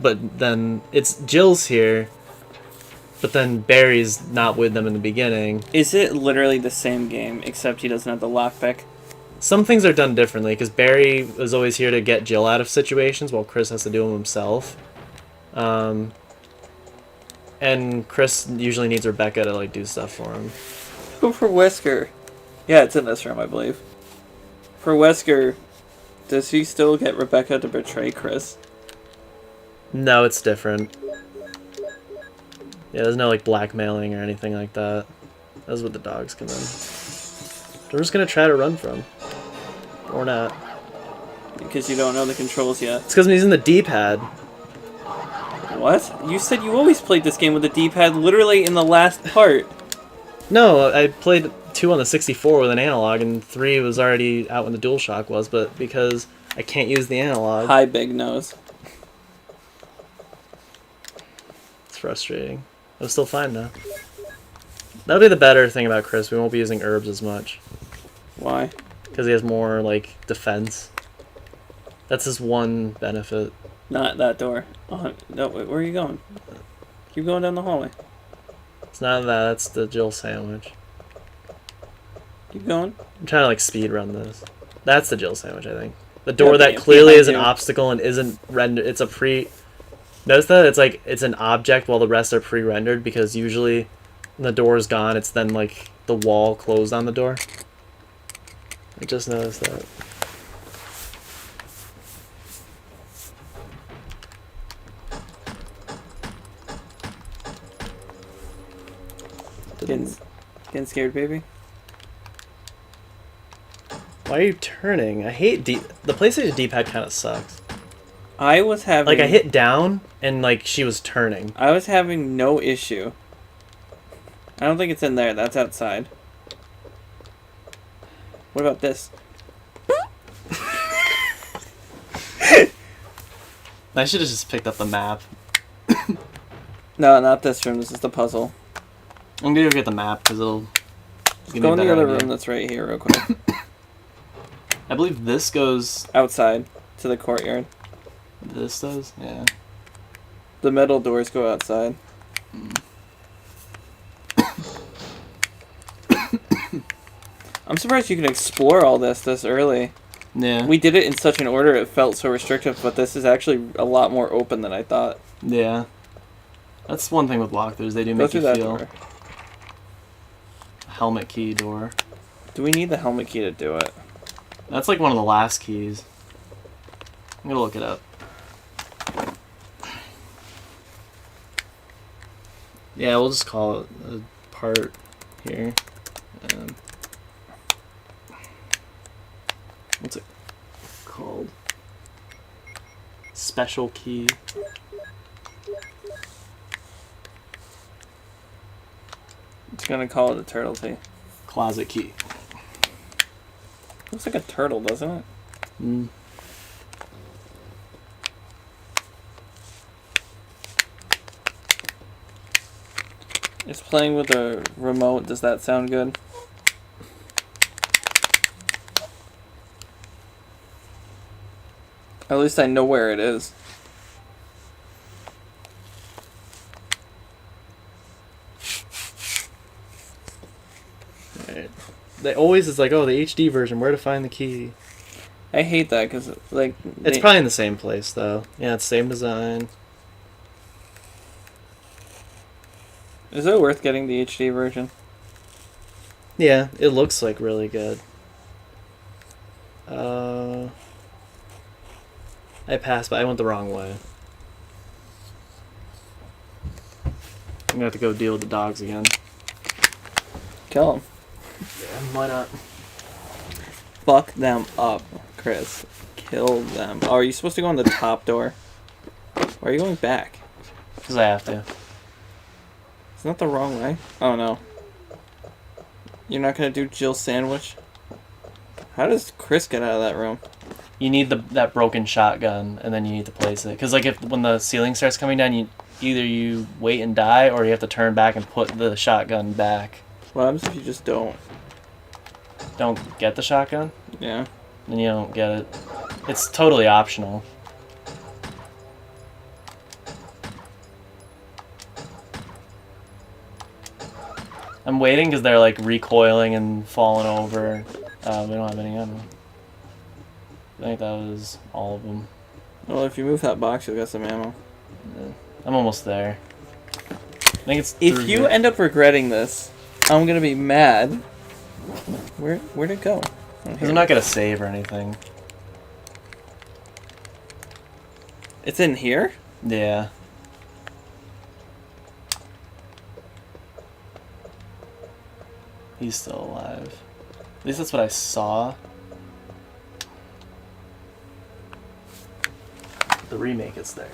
but then it's Jill's here, but then Barry's not with them in the beginning. Is it literally the same game, except he doesn't have the lockpick? Some things are done differently, because Barry is always here to get Jill out of situations, while Chris has to do them himself. And Chris usually needs Rebecca to like do stuff for him. Go for Wesker. Yeah, it's in this room, I believe. For Wesker, does he still get Rebecca to betray Chris? No, it's different. Yeah, there's no like blackmailing or anything like that. That's what the dogs come in. We're just gonna try to run from. Or not. Because you don't know the controls yet. It's because he's in the D-pad. What? You said you always played this game with the D-pad literally in the last part. No, I played 2 on the 64 with an analog, and 3 was already out when the DualShock was, but because I can't use the analog, Hi, big nose. it's frustrating. It was still fine though. That'll be the better thing about Chris. We won't be using herbs as much Why? because he has more like defense. That's his one benefit. Not that door. Oh, no, wait, where are you going? Keep going down the hallway. It's not that. That's the Jill sandwich. Keep going. I'm trying to like speed run this. That's the Jill sandwich, I think. The door Yeah, that clearly behind is an you. obstacle and isn't rendered. It's a pre. Notice that it's like it's an object while the rest are pre-rendered, because usually when the door is gone, it's then like the wall closed on the door. I just noticed that. Getting scared, baby? Why are you turning? I hate the PlayStation D-pad kind of sucks. I was having... Like I hit down and like she was turning. I was having no issue. I don't think it's in there. That's outside. What about this? I should have just picked up the map. No, not this room. This is the puzzle. I'm gonna go get the map because it'll give me Go a in the better other idea. room that's right here real quick. I believe this goes. Outside. To the courtyard. This does, yeah. The metal doors go outside. I'm surprised you can explore all this early. Yeah. We did it in such an order it felt so restrictive, but this is actually a lot more open than I thought. Yeah. That's one thing with walkthroughs. They do Go make through you that feel. door. Helmet key door. Do we need the helmet key to do it? That's like one of the last keys. I'm gonna look it up. Yeah, we'll just call it a part here. Um, what's it called? Special key. It's gonna call it a turtle tea. Closet key. Looks like a turtle, doesn't it? Mm. It's playing with a remote. Does that sound good? At least I know where it is. Right. They always is like, oh, the HD version, where to find the key. I hate that because, like... It's probably in the same place, though. Yeah, it's same design. Is it worth getting the HD version? Yeah, it looks like really good. I passed, but I went the wrong way. I'm gonna have to go deal with the dogs again. Kill them. Yeah, why not? Fuck them up, Chris. Kill them. Oh, are you supposed to go on the top door? Why are you going back? Because I have to. Isn't that the wrong way? Oh, no. You're not going to do Jill's sandwich? How does Chris get out of that room? You need that broken shotgun, and then you need to place it. Because like when the ceiling starts coming down, either you wait and die, or you have to turn back and put the shotgun back. What happens if you just don't? Don't get the shotgun? Yeah. Then you don't get it. It's totally optional. I'm waiting because they're like recoiling and falling over. We don't have any ammo. I think that was all of them. Well, if you move that box, you'll get some ammo. Yeah. I'm almost there. I think it's. If through you here. end up regretting this, I'm going to be mad. Where'd it go? Oh, Because here. I'm not gonna save or anything. It's in here? Yeah. He's still alive. At least that's what I saw. The remake is there.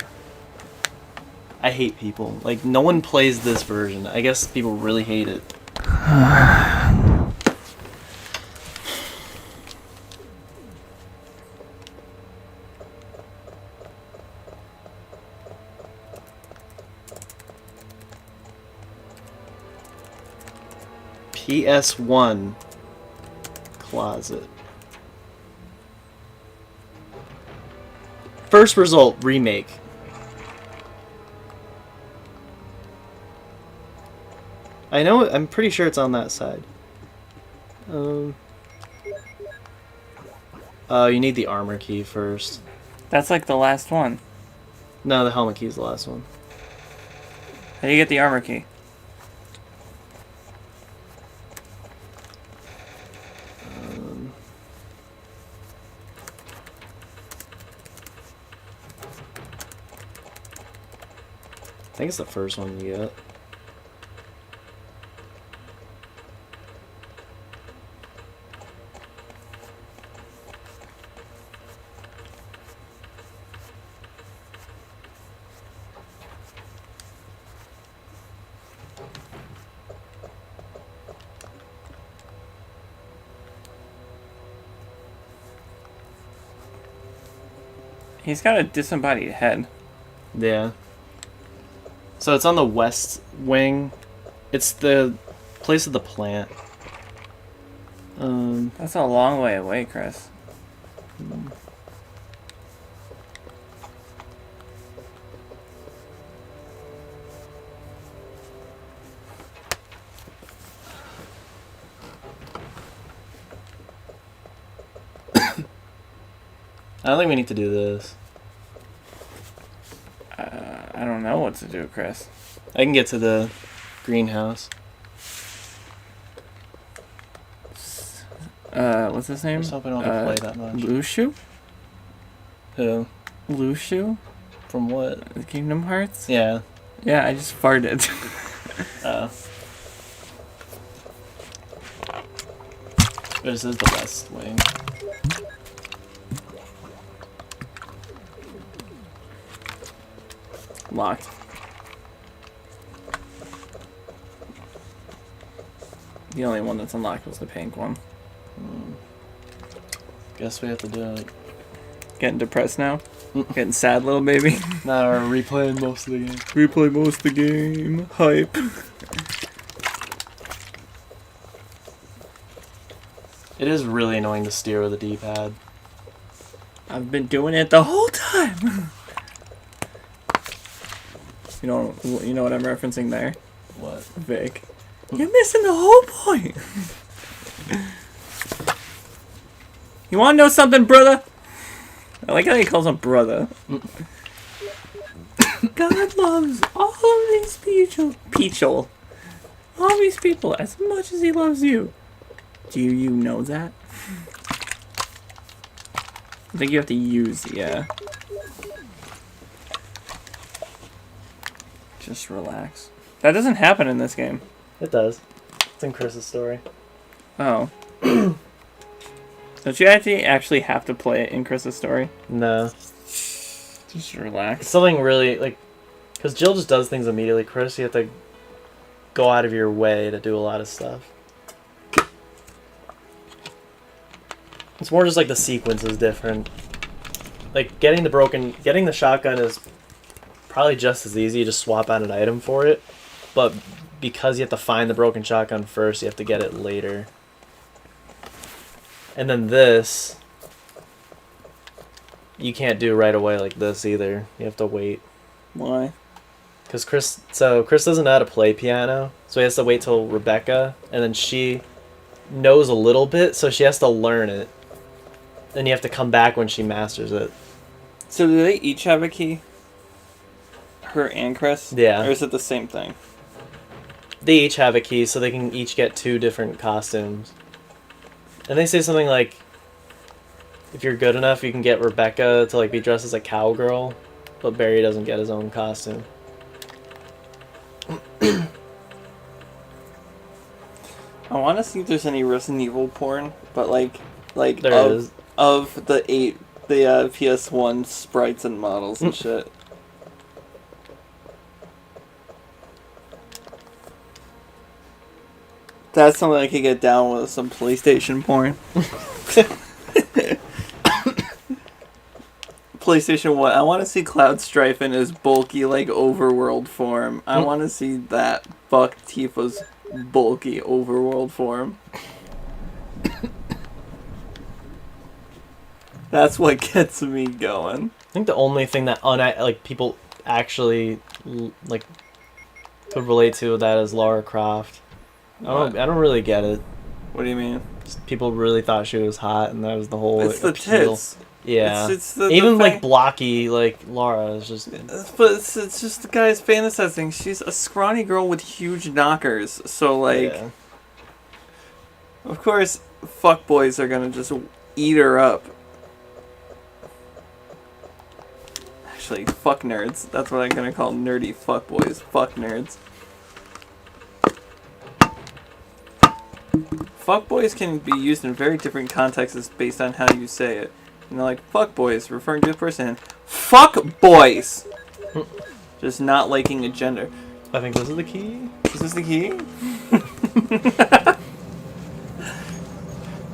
I hate people. Like, no one plays this version. I guess people really hate it. PS1 closet. First result, remake. I know, I'm pretty sure it's on that side. You need the armor key first. That's like the last one. No, the helmet key is the last one. How do you get the armor key? I think it's the first one you get. He's got a disembodied head. Yeah. So it's on the west wing. It's the place of the plant. That's a long way away, Chris. I don't think we need to do this. I don't know what to do, Chris. I can get to the greenhouse. What's his name? I just hope I don't have to play that much. Lushu? Who? Lushu? From what? Kingdom Hearts? Yeah. Yeah, I just farted. This is the West Wing. Locked. The only one that's unlocked was the pink one. Guess we have to do it. Getting depressed now? Getting sad, little baby? Now we're replaying most of the game. Replay most of the game. Hype. It is really annoying to steer with a D-pad. I've been doing it the whole time. You know what I'm referencing there? What? Vic. You're missing the whole point. You want to know something, brother? I like how he calls him brother. God loves all of these all these people as much as he loves you. Do you know that? I think you have to use, yeah. Just relax. That doesn't happen in this game. It does. It's in Chris's story. Oh. Don't you actually have to play it in Chris's story? No. Just It's relax. something really, like... Because Jill just does things immediately. Chris, you have to go out of your way to do a lot of stuff. It's more just like the sequence is different. Like, getting the shotgun is probably just as easy. You just swap out an item for it. But because you have to find the broken shotgun first, you have to get it later. And then this, you can't do right away like this either. You have to wait. Why? Because Chris doesn't know how to play piano, so he has to wait till Rebecca, and then she knows a little bit, so she has to learn it. Then you have to come back when she masters it. So do they each have a key? Her and Chris? Yeah. Or is it the same thing? They each have a key, so they can each get 2 different costumes. And they say something like, if you're good enough, you can get Rebecca to like be dressed as a cowgirl, but Barry doesn't get his own costume. I want to see if there's any Resident Evil porn, but like There is. of the PS1 sprites and models and shit. That's something I could get down with, some PlayStation porn. PlayStation 1. I want to see Cloud Strife in his bulky, like, overworld form. I want to see that. Fuck Tifa's bulky overworld form. That's what gets me going. I think the only thing that people actually like could relate to with that is Lara Croft. I don't really get it. What do you mean? Just people really thought she was hot, and that was the whole. It's the appeal. tits. Yeah. It's the even fact- like blocky like Lara is just. But it's just the guy's fantasizing. She's a scrawny girl with huge knockers. So, like, Yeah. of course, fuckboys are gonna just eat her up. Actually, fuck nerds. That's what I'm gonna call nerdy fuckboys. Fuck nerds. Fuckboys can be used in very different contexts based on how you say it. You know, like, fuckboys, referring to a person. Fuck boys! Just not liking a gender. I think this is the key. Is this the key?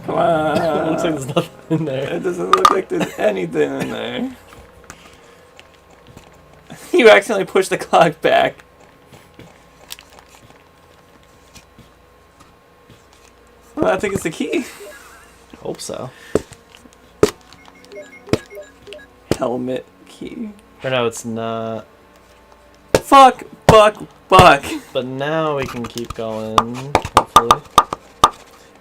Come on. It looks like there's nothing in there. It doesn't look like there's anything in there. You accidentally pushed the clock back. Well, I think it's the key. Hope so. Helmet key. Or no, it's not. Fuck, fuck, fuck. But now we can keep going. Hopefully.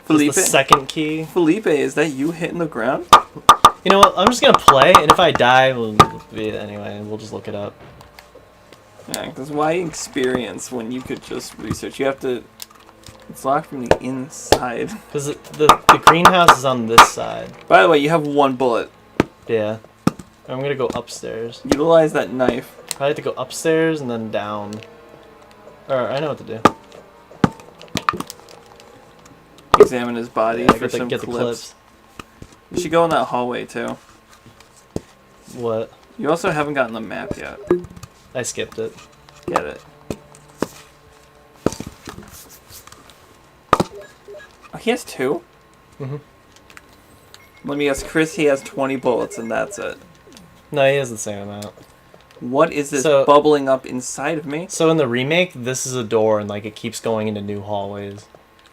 Felipe? This is the second key. Felipe, is that you hitting the ground? You know what? I'm just gonna play, and if I die, we'll be it anyway. We'll just look it up. Yeah, because why experience when you could just research? You have to... It's locked from the inside. Because the greenhouse is on this side. By the way, you have one bullet. Yeah. I'm gonna go upstairs. Utilize that knife. I have to go upstairs and then down. Or I know what to do. examine his body Yeah, for some get the clips. You should go in that hallway too. What? You also haven't gotten the map yet. I skipped it. Get it. Oh, he has 2? Mhm. Let me guess, Chris, he has 20 bullets and that's it. No, he has the same amount. What is this So- bubbling up inside of me? So in the remake, this is a door and like it keeps going into new hallways.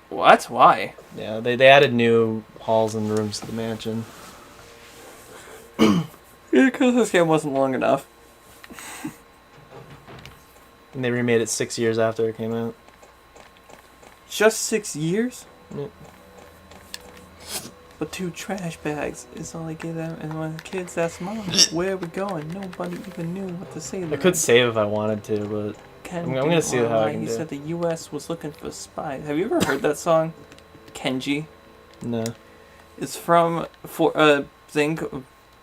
What? Why? Yeah, they added new halls and rooms to the mansion. Yeah, because this game wasn't long enough. And they remade it 6 years after it came out. Just 6 years? Yeah. But 2 trash bags is all I get out, and when the kids ask Mom, where are we going? Nobody even knew what to say. I could save if I wanted to, but I'm gonna see how I can You do. said the U.S. was looking for spies. Have you ever heard that song? Kenji? no. It's from a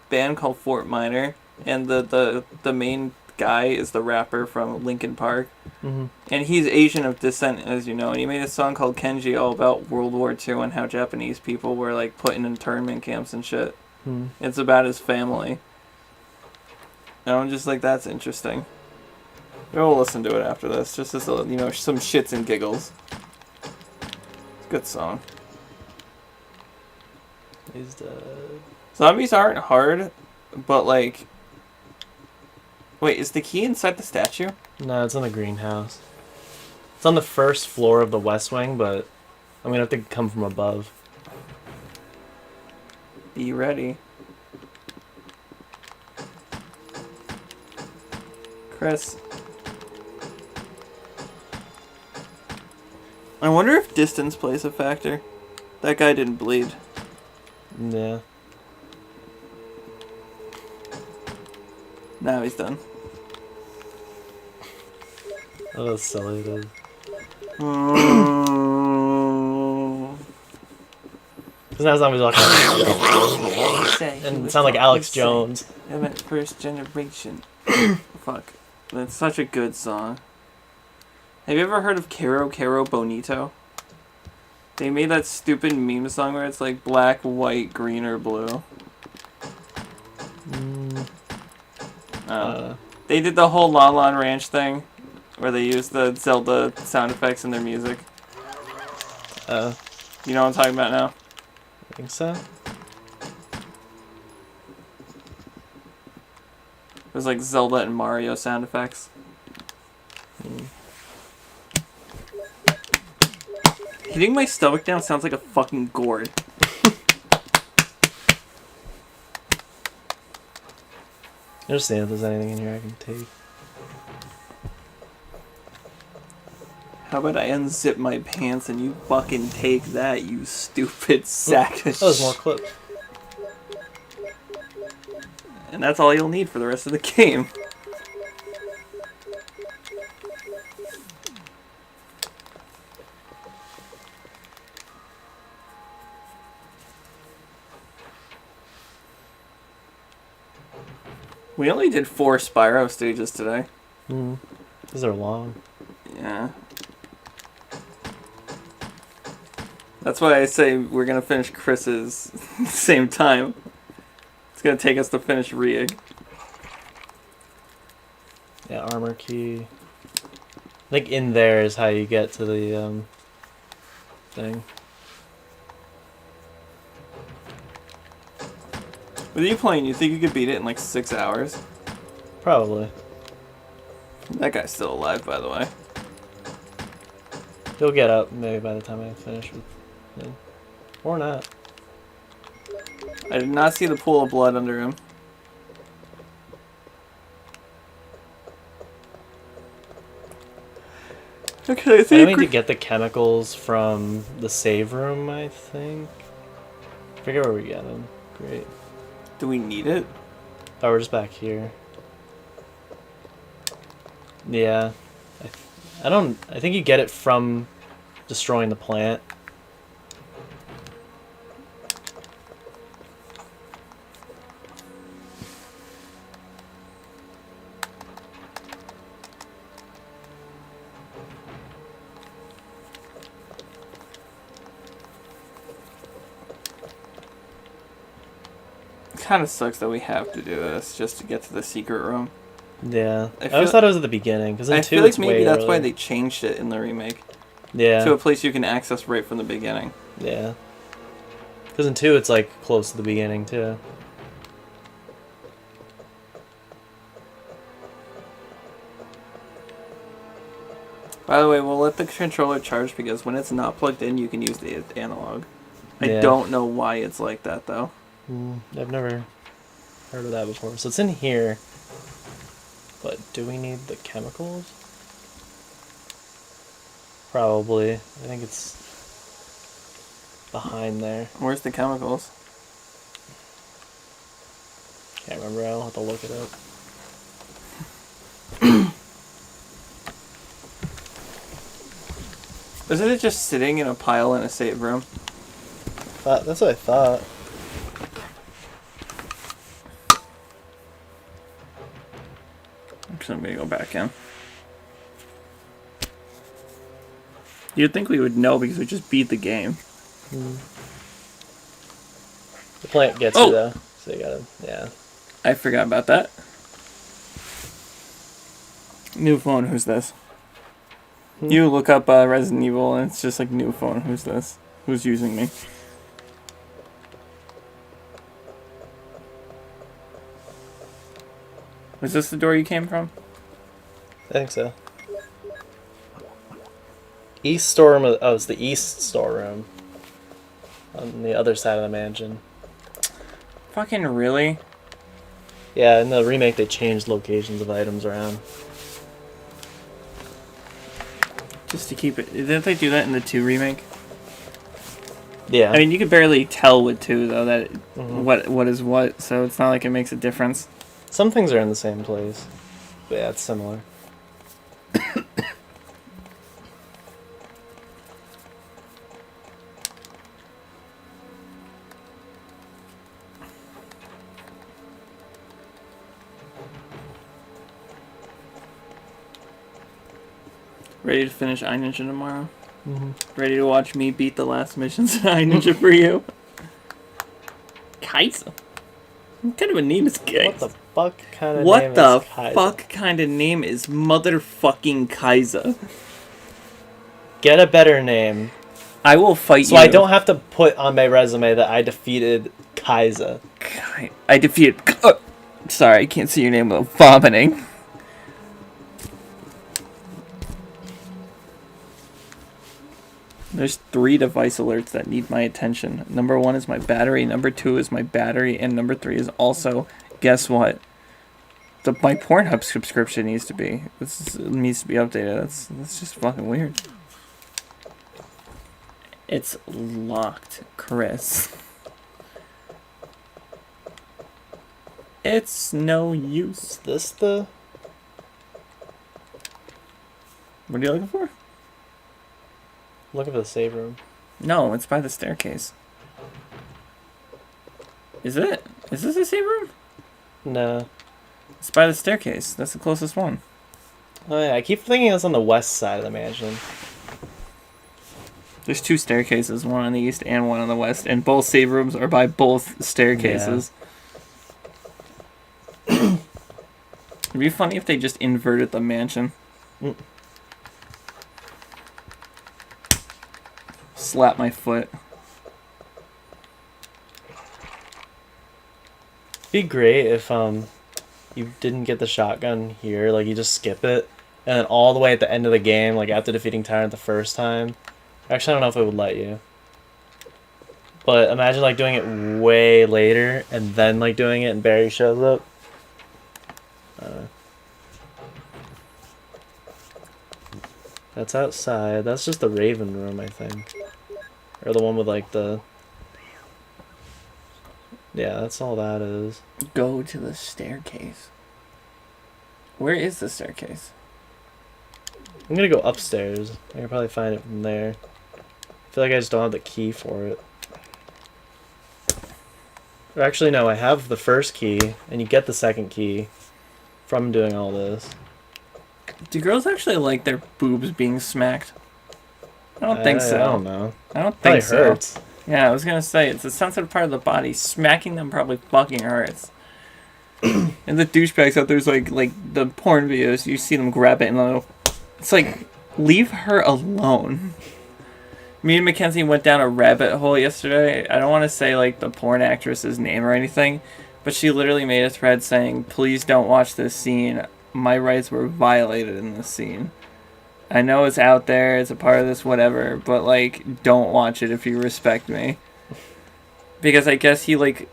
band called Fort Minor, and the main guy is the rapper from Linkin Park. Mm-hmm. And he's Asian of descent, as you know, and he made a song called Kenji all about World War II and how Japanese people were, like, put in internment camps and shit. Hmm. It's about his family. And I'm just like, that's interesting. We'll listen to it after this, just as, some shits and giggles. It's a good song. He's dead. Zombies aren't hard, but, like... Wait, is the key inside the statue? No, it's in the greenhouse. It's on the first floor of the West Wing, but I'm gonna have to come from above. Be ready. Chris. I wonder if distance plays a factor. That guy didn't bleed. Yeah. Now he's done. Oh, that's silly, dude. Because now zombies walking and it sound like Alex Jones. I meant first generation. Fuck. That's such a good song. Have you ever heard of Caro Caro Bonito? They made that stupid meme song where it's like black, white, green, or blue. They did the whole La La Ranch thing, where they used the Zelda sound effects in their music. You know what I'm talking about now? I think so. It was like Zelda and Mario sound effects. Hitting my stomach down sounds like a fucking gourd. Just seeing if there's anything in here I can take. How about I unzip my pants and you fucking take that, you stupid sack of Oh, there's more shit. clips. And that's all you'll need for the rest of the game. We only did 4 Spyro stages today. These are long. Yeah. That's why I say we're gonna finish Chris's same time. It's gonna take us to finish Rieg. Yeah, armor key. I think in there is how you get to the thing. With you playing, you think you could beat it in like 6 hours? Probably. That guy's still alive, by the way. He'll get up maybe by the time I finish with him. Or not. I did not see the pool of blood under him. Okay, I I think need to get the chemicals from the save room, I think. Forget where we get them. Great. Do we need it? Oh, we're just back here. Yeah. I think you get it from destroying the plant. kind of sucks that we have to do this just to get to the secret room. Yeah. I I always feel- thought it was at the beginning, because in I 2 feel like it's maybe way that's why earlier. they changed it in the remake Yeah. to a place you can access right from the beginning. Yeah. Because in 2 it's like close to the beginning too. By the way, we'll let the controller charge because when it's not plugged in, you can use the analog. I Yeah. don't know why it's like that though. I've never heard of that before. So it's in here. But do we need the chemicals? Probably. I think it's behind there. Where's the chemicals? Can't remember. I'll have to look it up. Isn't it just sitting in a pile in a safe room? That's what I thought. So I'm gonna go back in. You'd think we would know because we just beat the game. The plant gets Oh! you though. So you gotta, yeah. I forgot about that. New phone, who's this? You look up Resident Evil and it's just like new phone, who's this? Who's using me? Was this the door you came from? I think so. East storeroom. Oh, it's the east storeroom. On the other side of the mansion. Fucking really? Yeah, in the remake they changed locations of items around. Just to keep it. Didn't they do that in the 2 remake? Yeah. I mean, you could barely tell with 2 though that Mhm. what is what, so it's not like it makes a difference. Some things are in the same place. But yeah, it's similar. Ready to finish iNinja tomorrow? Mm-hmm. Ready to watch me beat the last missions in iNinja for you? Kaiser? What kind of a name is Kaiser? What the fuck kind of What name the is Kaiser? fuck kind of name is motherfucking Kaiser? Get a better name. I will fight So you. I don't have to put on my resume that I defeated Kaiser. I defeated. Sorry, I can't see your name without vomiting. There's 3 device alerts that need my attention. Number 1 is my battery, number 2 is my battery, and number 3 is also, guess what? My Pornhub subscription needs to be. Needs to be updated. That's just fucking weird. It's locked, Chris. It's no use. Is this the... What are you looking for? Looking for the save room. No, it's by the staircase. Is it? Is this the same room? No. It's by the staircase. That's the closest one. Oh yeah, I keep thinking it's on the west side of the mansion. There's 2 staircases, one on the east and one on the west, and both save rooms are by both staircases. It'd be funny if they just inverted the mansion. Mm. Slap my foot. It'd be great if you didn't get the shotgun here, like you just skip it, and then all the way at the end of the game, like after defeating Tyrant the first time. Actually, I don't know if it would let you. But imagine like doing it way later and then like doing it and Barry shows up. That's outside. That's just the Raven room, I think. Or the one with like the... Yeah, that's all that is. Go to the staircase. Where is the staircase? I'm gonna go upstairs. I can probably find it from there. I feel like I just don't have the key for it. Or actually, no, I have the first key, and you get the second key from doing all this. Do girls actually like their boobs being smacked? I don't think so. I don't know. I don't Probably think so. hurts. Yeah, I was gonna say, it's a sensitive part of the body. Smacking them probably fucking hurts. And the douchebags out there's like the porn videos, you see them grab it and it's like, leave her alone. Me and Mackenzie went down a rabbit hole yesterday. I don't want to say like the porn actress's name or anything, but she literally made a thread saying, please don't watch this scene. My rights were violated in this scene. I know it's out there, it's a part of this, whatever, but like, don't watch it if you respect me. Because I guess he like...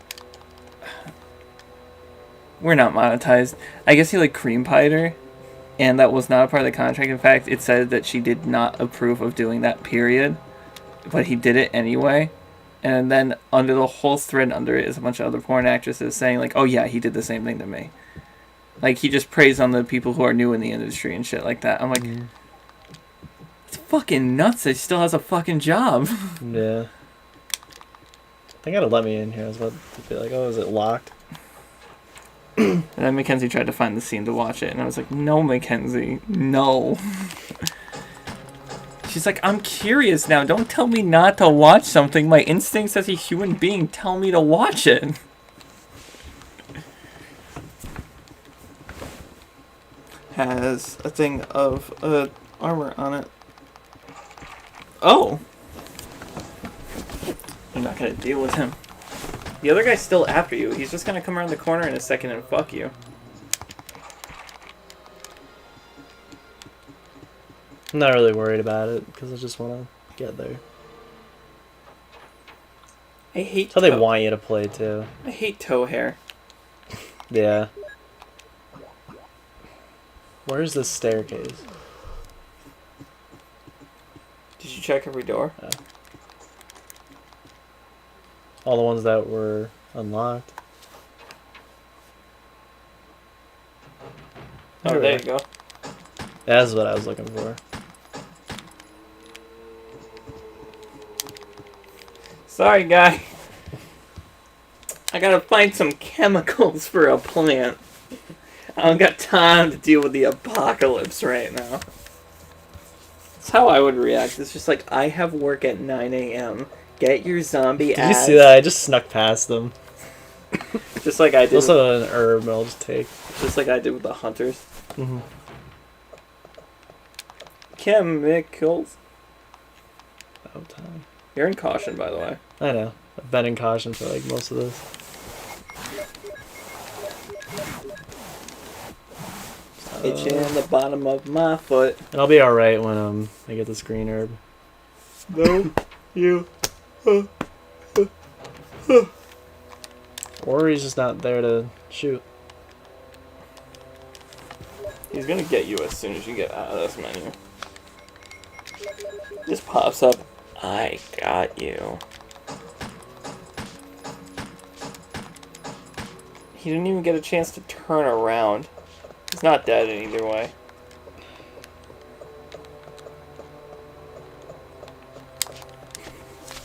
We're not monetized. I guess he like cream pied her, and that was not a part of the contract. In fact, it said that she did not approve of doing that, period. But he did it anyway. And then under the whole thread under it is a bunch of other porn actresses saying like, oh yeah, he did the same thing to me. Like, he just preys on the people who are new in the industry and shit like that. I'm like, it's fucking nuts that he still has a fucking job. Yeah. They gotta let me in here. I was about to be like, oh, is it locked? And then Mackenzie tried to find the scene to watch it, and I was like, no, Mackenzie, no. She's like, I'm curious now. Don't tell me not to watch something. My instincts as a human being tell me to watch it. Has a thing of armor on it. Oh! I'm not gonna deal with him. The other guy's still after you. He's just gonna come around the corner in a second and fuck you. I'm not really worried about it because I just want to get there. I hate That's how they want you to play too. I hate toe hair. Yeah. Where's this staircase? Did you check every door? Yeah. All the ones that were unlocked. Oh, there you go. That's what I was looking for. Sorry, guy. I gotta find some chemicals for a plant. I don't got time to deal with the apocalypse right now. That's how I would react. It's just like, I have work at 9 a.m. Get your zombie Did ass. you see that? I just snuck past them. Just like I did. Also an herb I'll just take. Just like I did with the hunters. Mm-hmm. Chemicals. About time. You're in caution, by the way. I know. I've been in caution for like most of this. Itching in the bottom of my foot. And I'll be alright when I get this green herb. No, you. Or he's just not there to shoot. He's gonna get you as soon as you get out of this menu. Just pops up. I got you. He didn't even get a chance to turn around. He's not dead in either way.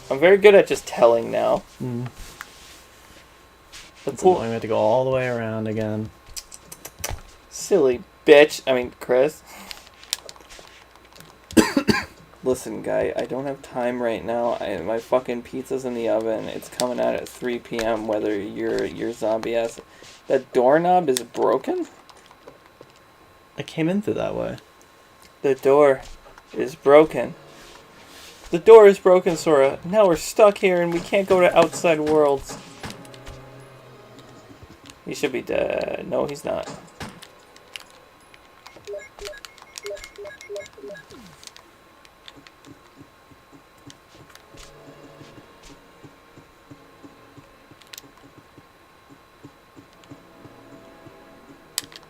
I'm very good at just telling now. Mm. The It's pool. annoying. We have to go all the way around again. Silly bitch. I mean, Chris. Listen, guy, I don't have time right now. My fucking pizza's in the oven. It's coming out at 3 p.m. whether your zombie ass... That doorknob is broken? I came in through that way. The door is broken. The door is broken, Sora. Now we're stuck here and we can't go to outside worlds. He should be dead. No, he's not.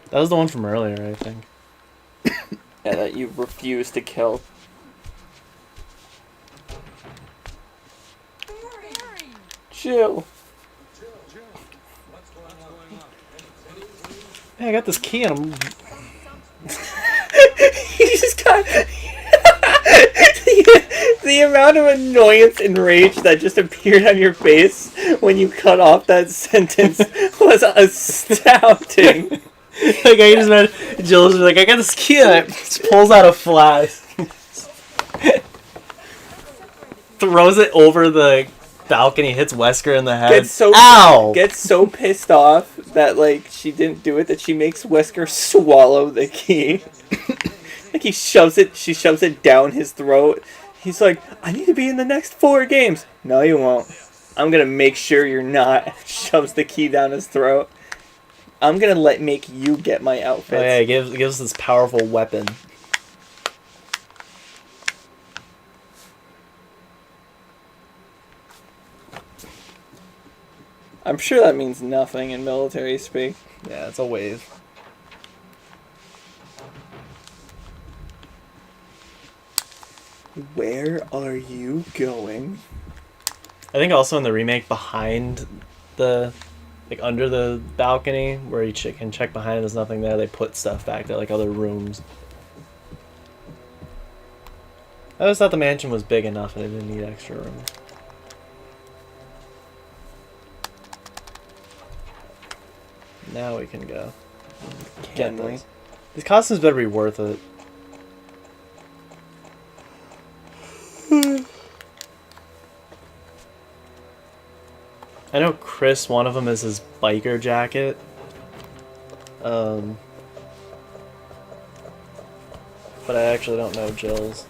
That was the one from earlier, I think. Yeah, that you refuse to kill. Chill. Hey, I got this key and I'm... He just got... the amount of annoyance and rage that just appeared on your face when you cut off that sentence was astounding. Like, I just met Jill's like, I got this key and it just pulls out a flask. Throws it over the balcony, hits Wesker in the head. Ow! Gets so pissed off that like she didn't do it that she makes Wesker swallow the key. Like she shoves it down his throat. He's like, I need to be in the next 4 games. No, you won't. I'm gonna make sure you're not. Shoves the key down his throat. I'm gonna make you get my outfits. Oh yeah, it gives this powerful weapon. I'm sure that means nothing in military speak. Yeah, it's a wave. Where are you going? I think also in the remake behind the, like under the balcony where you can check behind, there's nothing there. They put stuff back there, like other rooms. I just thought the mansion was big enough and it didn't need extra room. Now we can go. Can we? This. These costumes better be worth it. I know Chris, one of them is his biker jacket. But I actually don't know Jill's.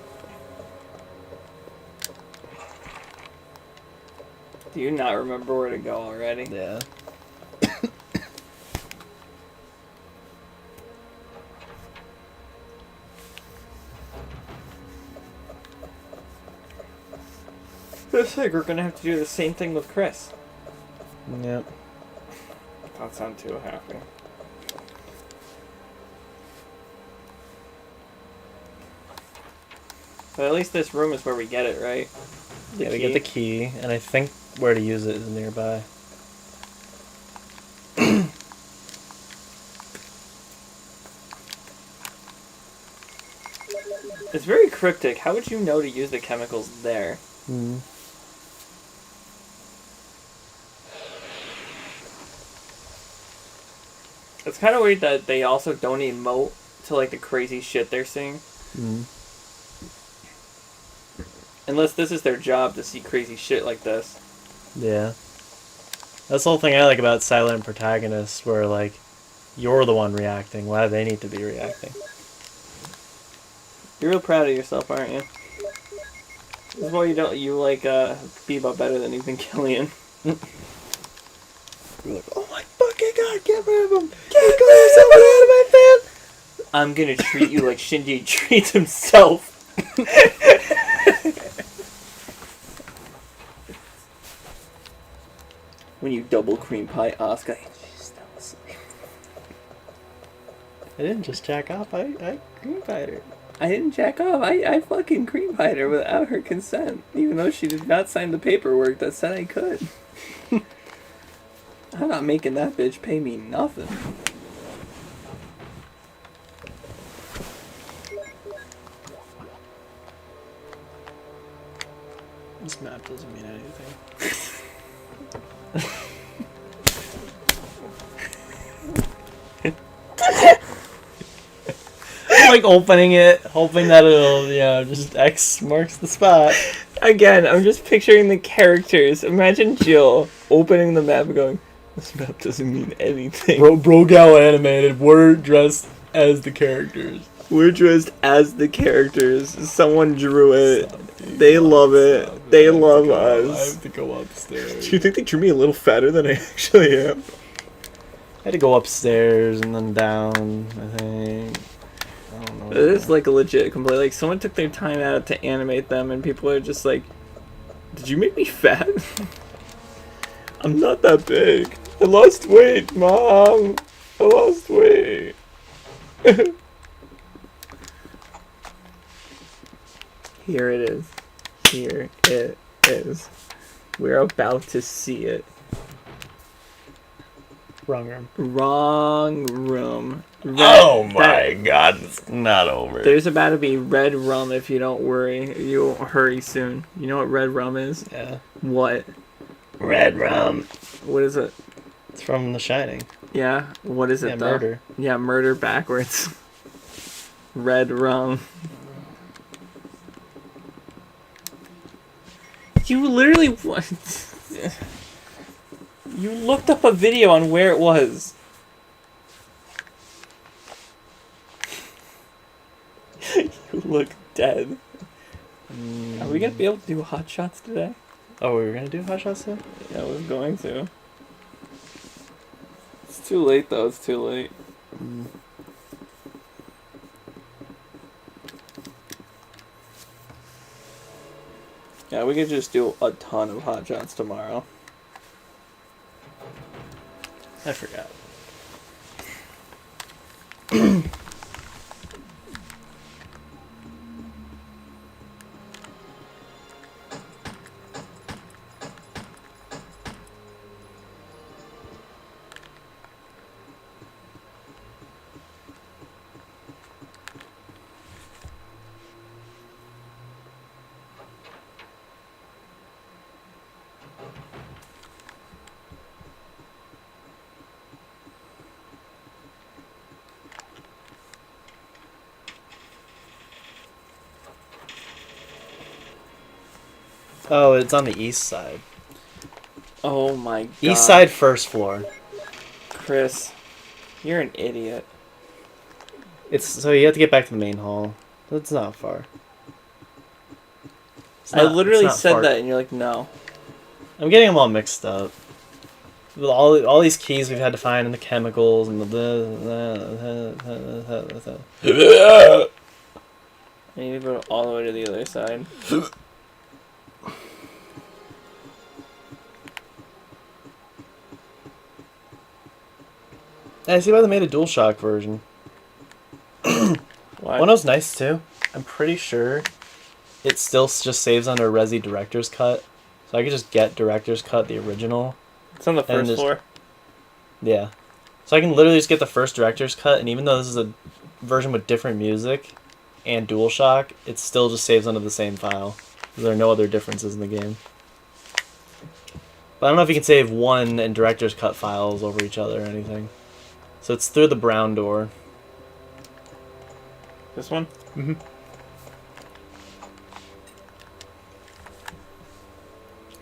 Do you not remember where to go already? Yeah. Looks like we're gonna have to do the same thing with Chris. Yep. Don't sound too happy. But at least this room is where we get it, right? Yeah, we get the key, and I think where to use it is nearby. It's very cryptic. How would you know to use the chemicals there? Hmm. It's kind of weird that they also don't emote to like the crazy shit they're seeing. Hmm. Unless this is their job to see crazy shit like this. Yeah. That's the whole thing I like about silent protagonists, where like you're the one reacting. Why do they need to be reacting? You're real proud of yourself, aren't you? This is why you like Bebop better than even Killian. You're like, oh my fucking god, get rid of him! Get somebody out of my fan! I'm gonna treat you like Shinji treats himself. When you double cream pie Asuka, she's still asleep. I didn't just jack off, I cream pied her. I didn't jack off. I fucking cream pied her without her consent, even though she did not sign the paperwork that said I could. I'm not making that bitch pay me nothing. This map doesn't mean anything. Like opening it, hoping that it'll, just X marks the spot. Again, I'm just picturing the characters. Imagine Jill opening the map and going, this map doesn't mean anything. Brogal animated, we're dressed as the characters. We're dressed as the characters. Someone drew it. They love it. They love us. I have to go upstairs. Do you think they drew me a little fatter than I actually am? I had to go upstairs and then down, I think. I don't know. It is like a legit complaint. Like, someone took their time out to animate them, and people are just like, did you make me fat? I'm not that big. I lost weight, Mom. I lost weight. Here it is. Here it is. We're about to see it. Wrong room. Wrong room. God, it's not over. There's about to be red rum if you don't worry. You'll hurry soon. You know what red rum is? Yeah. What? Red rum. What is it? It's from The Shining. Yeah? What is it Yeah, though? murder. Yeah, murder backwards. Red rum. You literally... You looked up a video on where it was. You look dead. Are we gonna be able to do hot shots today? Oh, we were gonna do hot shots today? Yeah, I was going to. It's too late though, it's too late. Yeah, we could just do a ton of hot shots tomorrow. I forgot. Oh, it's on the east side. Oh my god. East side, first floor. Chris, you're an idiot. It's so you have to get back to the main hall. That's not far. It's I not- literally it's not said far. that and you're like, no. I'm getting them all mixed up. With all these keys we've had to find and the chemicals and I need to go all the way to the other side. I see why they made a DualShock version. Why? One was nice too. I'm pretty sure it still just saves under Resi Director's Cut. So I could just get Director's Cut, the original. It's on the first just- floor. Yeah. So I can literally just get the first Director's Cut, and even though this is a version with different music and DualShock, it still just saves under the same file. There are no other differences in the game. But I don't know if you can save one and Director's Cut files over each other or anything. So it's through the brown door. This one? Mm-hmm.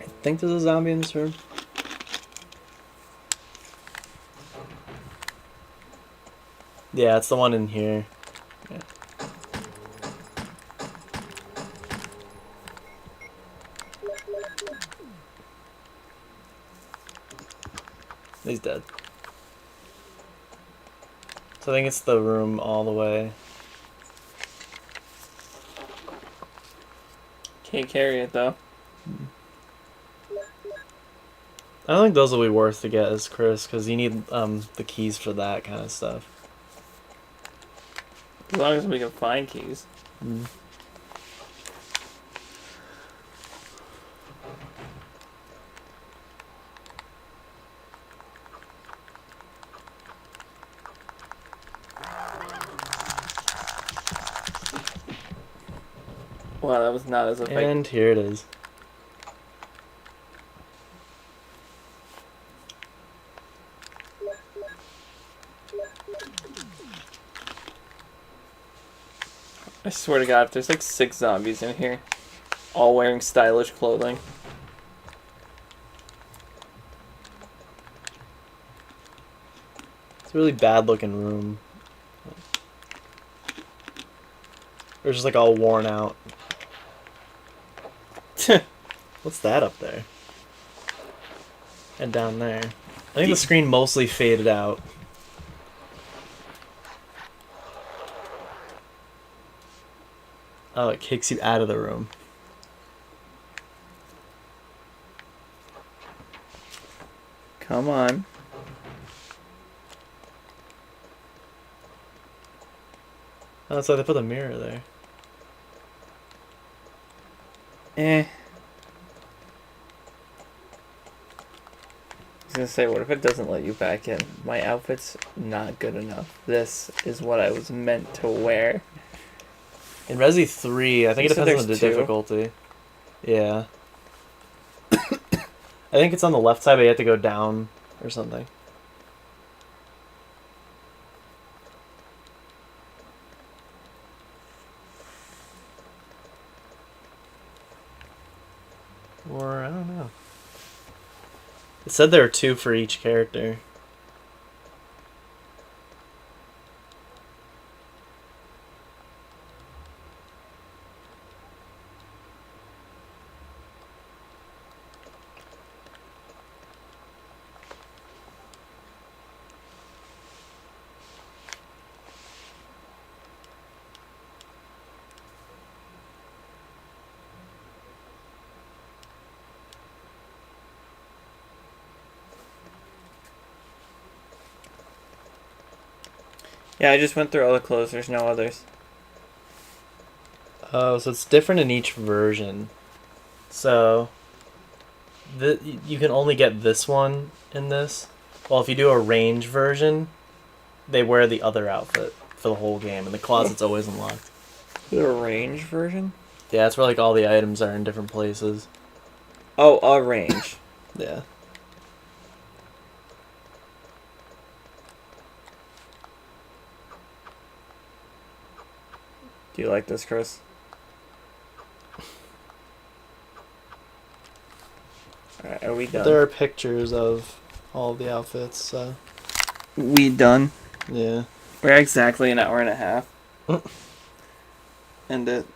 I think there's a zombie in this room. Yeah, it's the one in here. Yeah. He's dead. So I think it's the room all the way. Can't carry it though. I don't think those will be worth to get as Chris, because you need the keys for that kind of stuff. As long as we can find keys. Wow, that was not as effective. And here it is. I swear to God, if there's like 6 zombies in here, all wearing stylish clothing. It's a really bad looking room. They're just like all worn out. What's that up there? And down there. I think the screen mostly faded out. Oh, it kicks you out of the room. Come on. Oh, that's why they put a mirror there. Eh. I was gonna say, what if it doesn't let you back in? My outfit's not good enough. This is what I was meant to wear. In Resi 3, I think You it said depends on the there's 2? difficulty. Yeah. I think it's on the left side, but you have to go down or something. Or, I don't know. It said there were 2 for each character. Yeah, I just went through all the clothes. There's no others. Oh, so it's different in each version. So, you can only get this one in this. Well, if you do a range version, they wear the other outfit for the whole game, and the closet's always unlocked. The range version? Yeah, that's where like all the items are in different places. Oh, a range. Yeah. Do you like this, Chris? Alright, are we done? There are pictures of all the outfits, so We done? yeah. We're exactly an hour and a half. End it.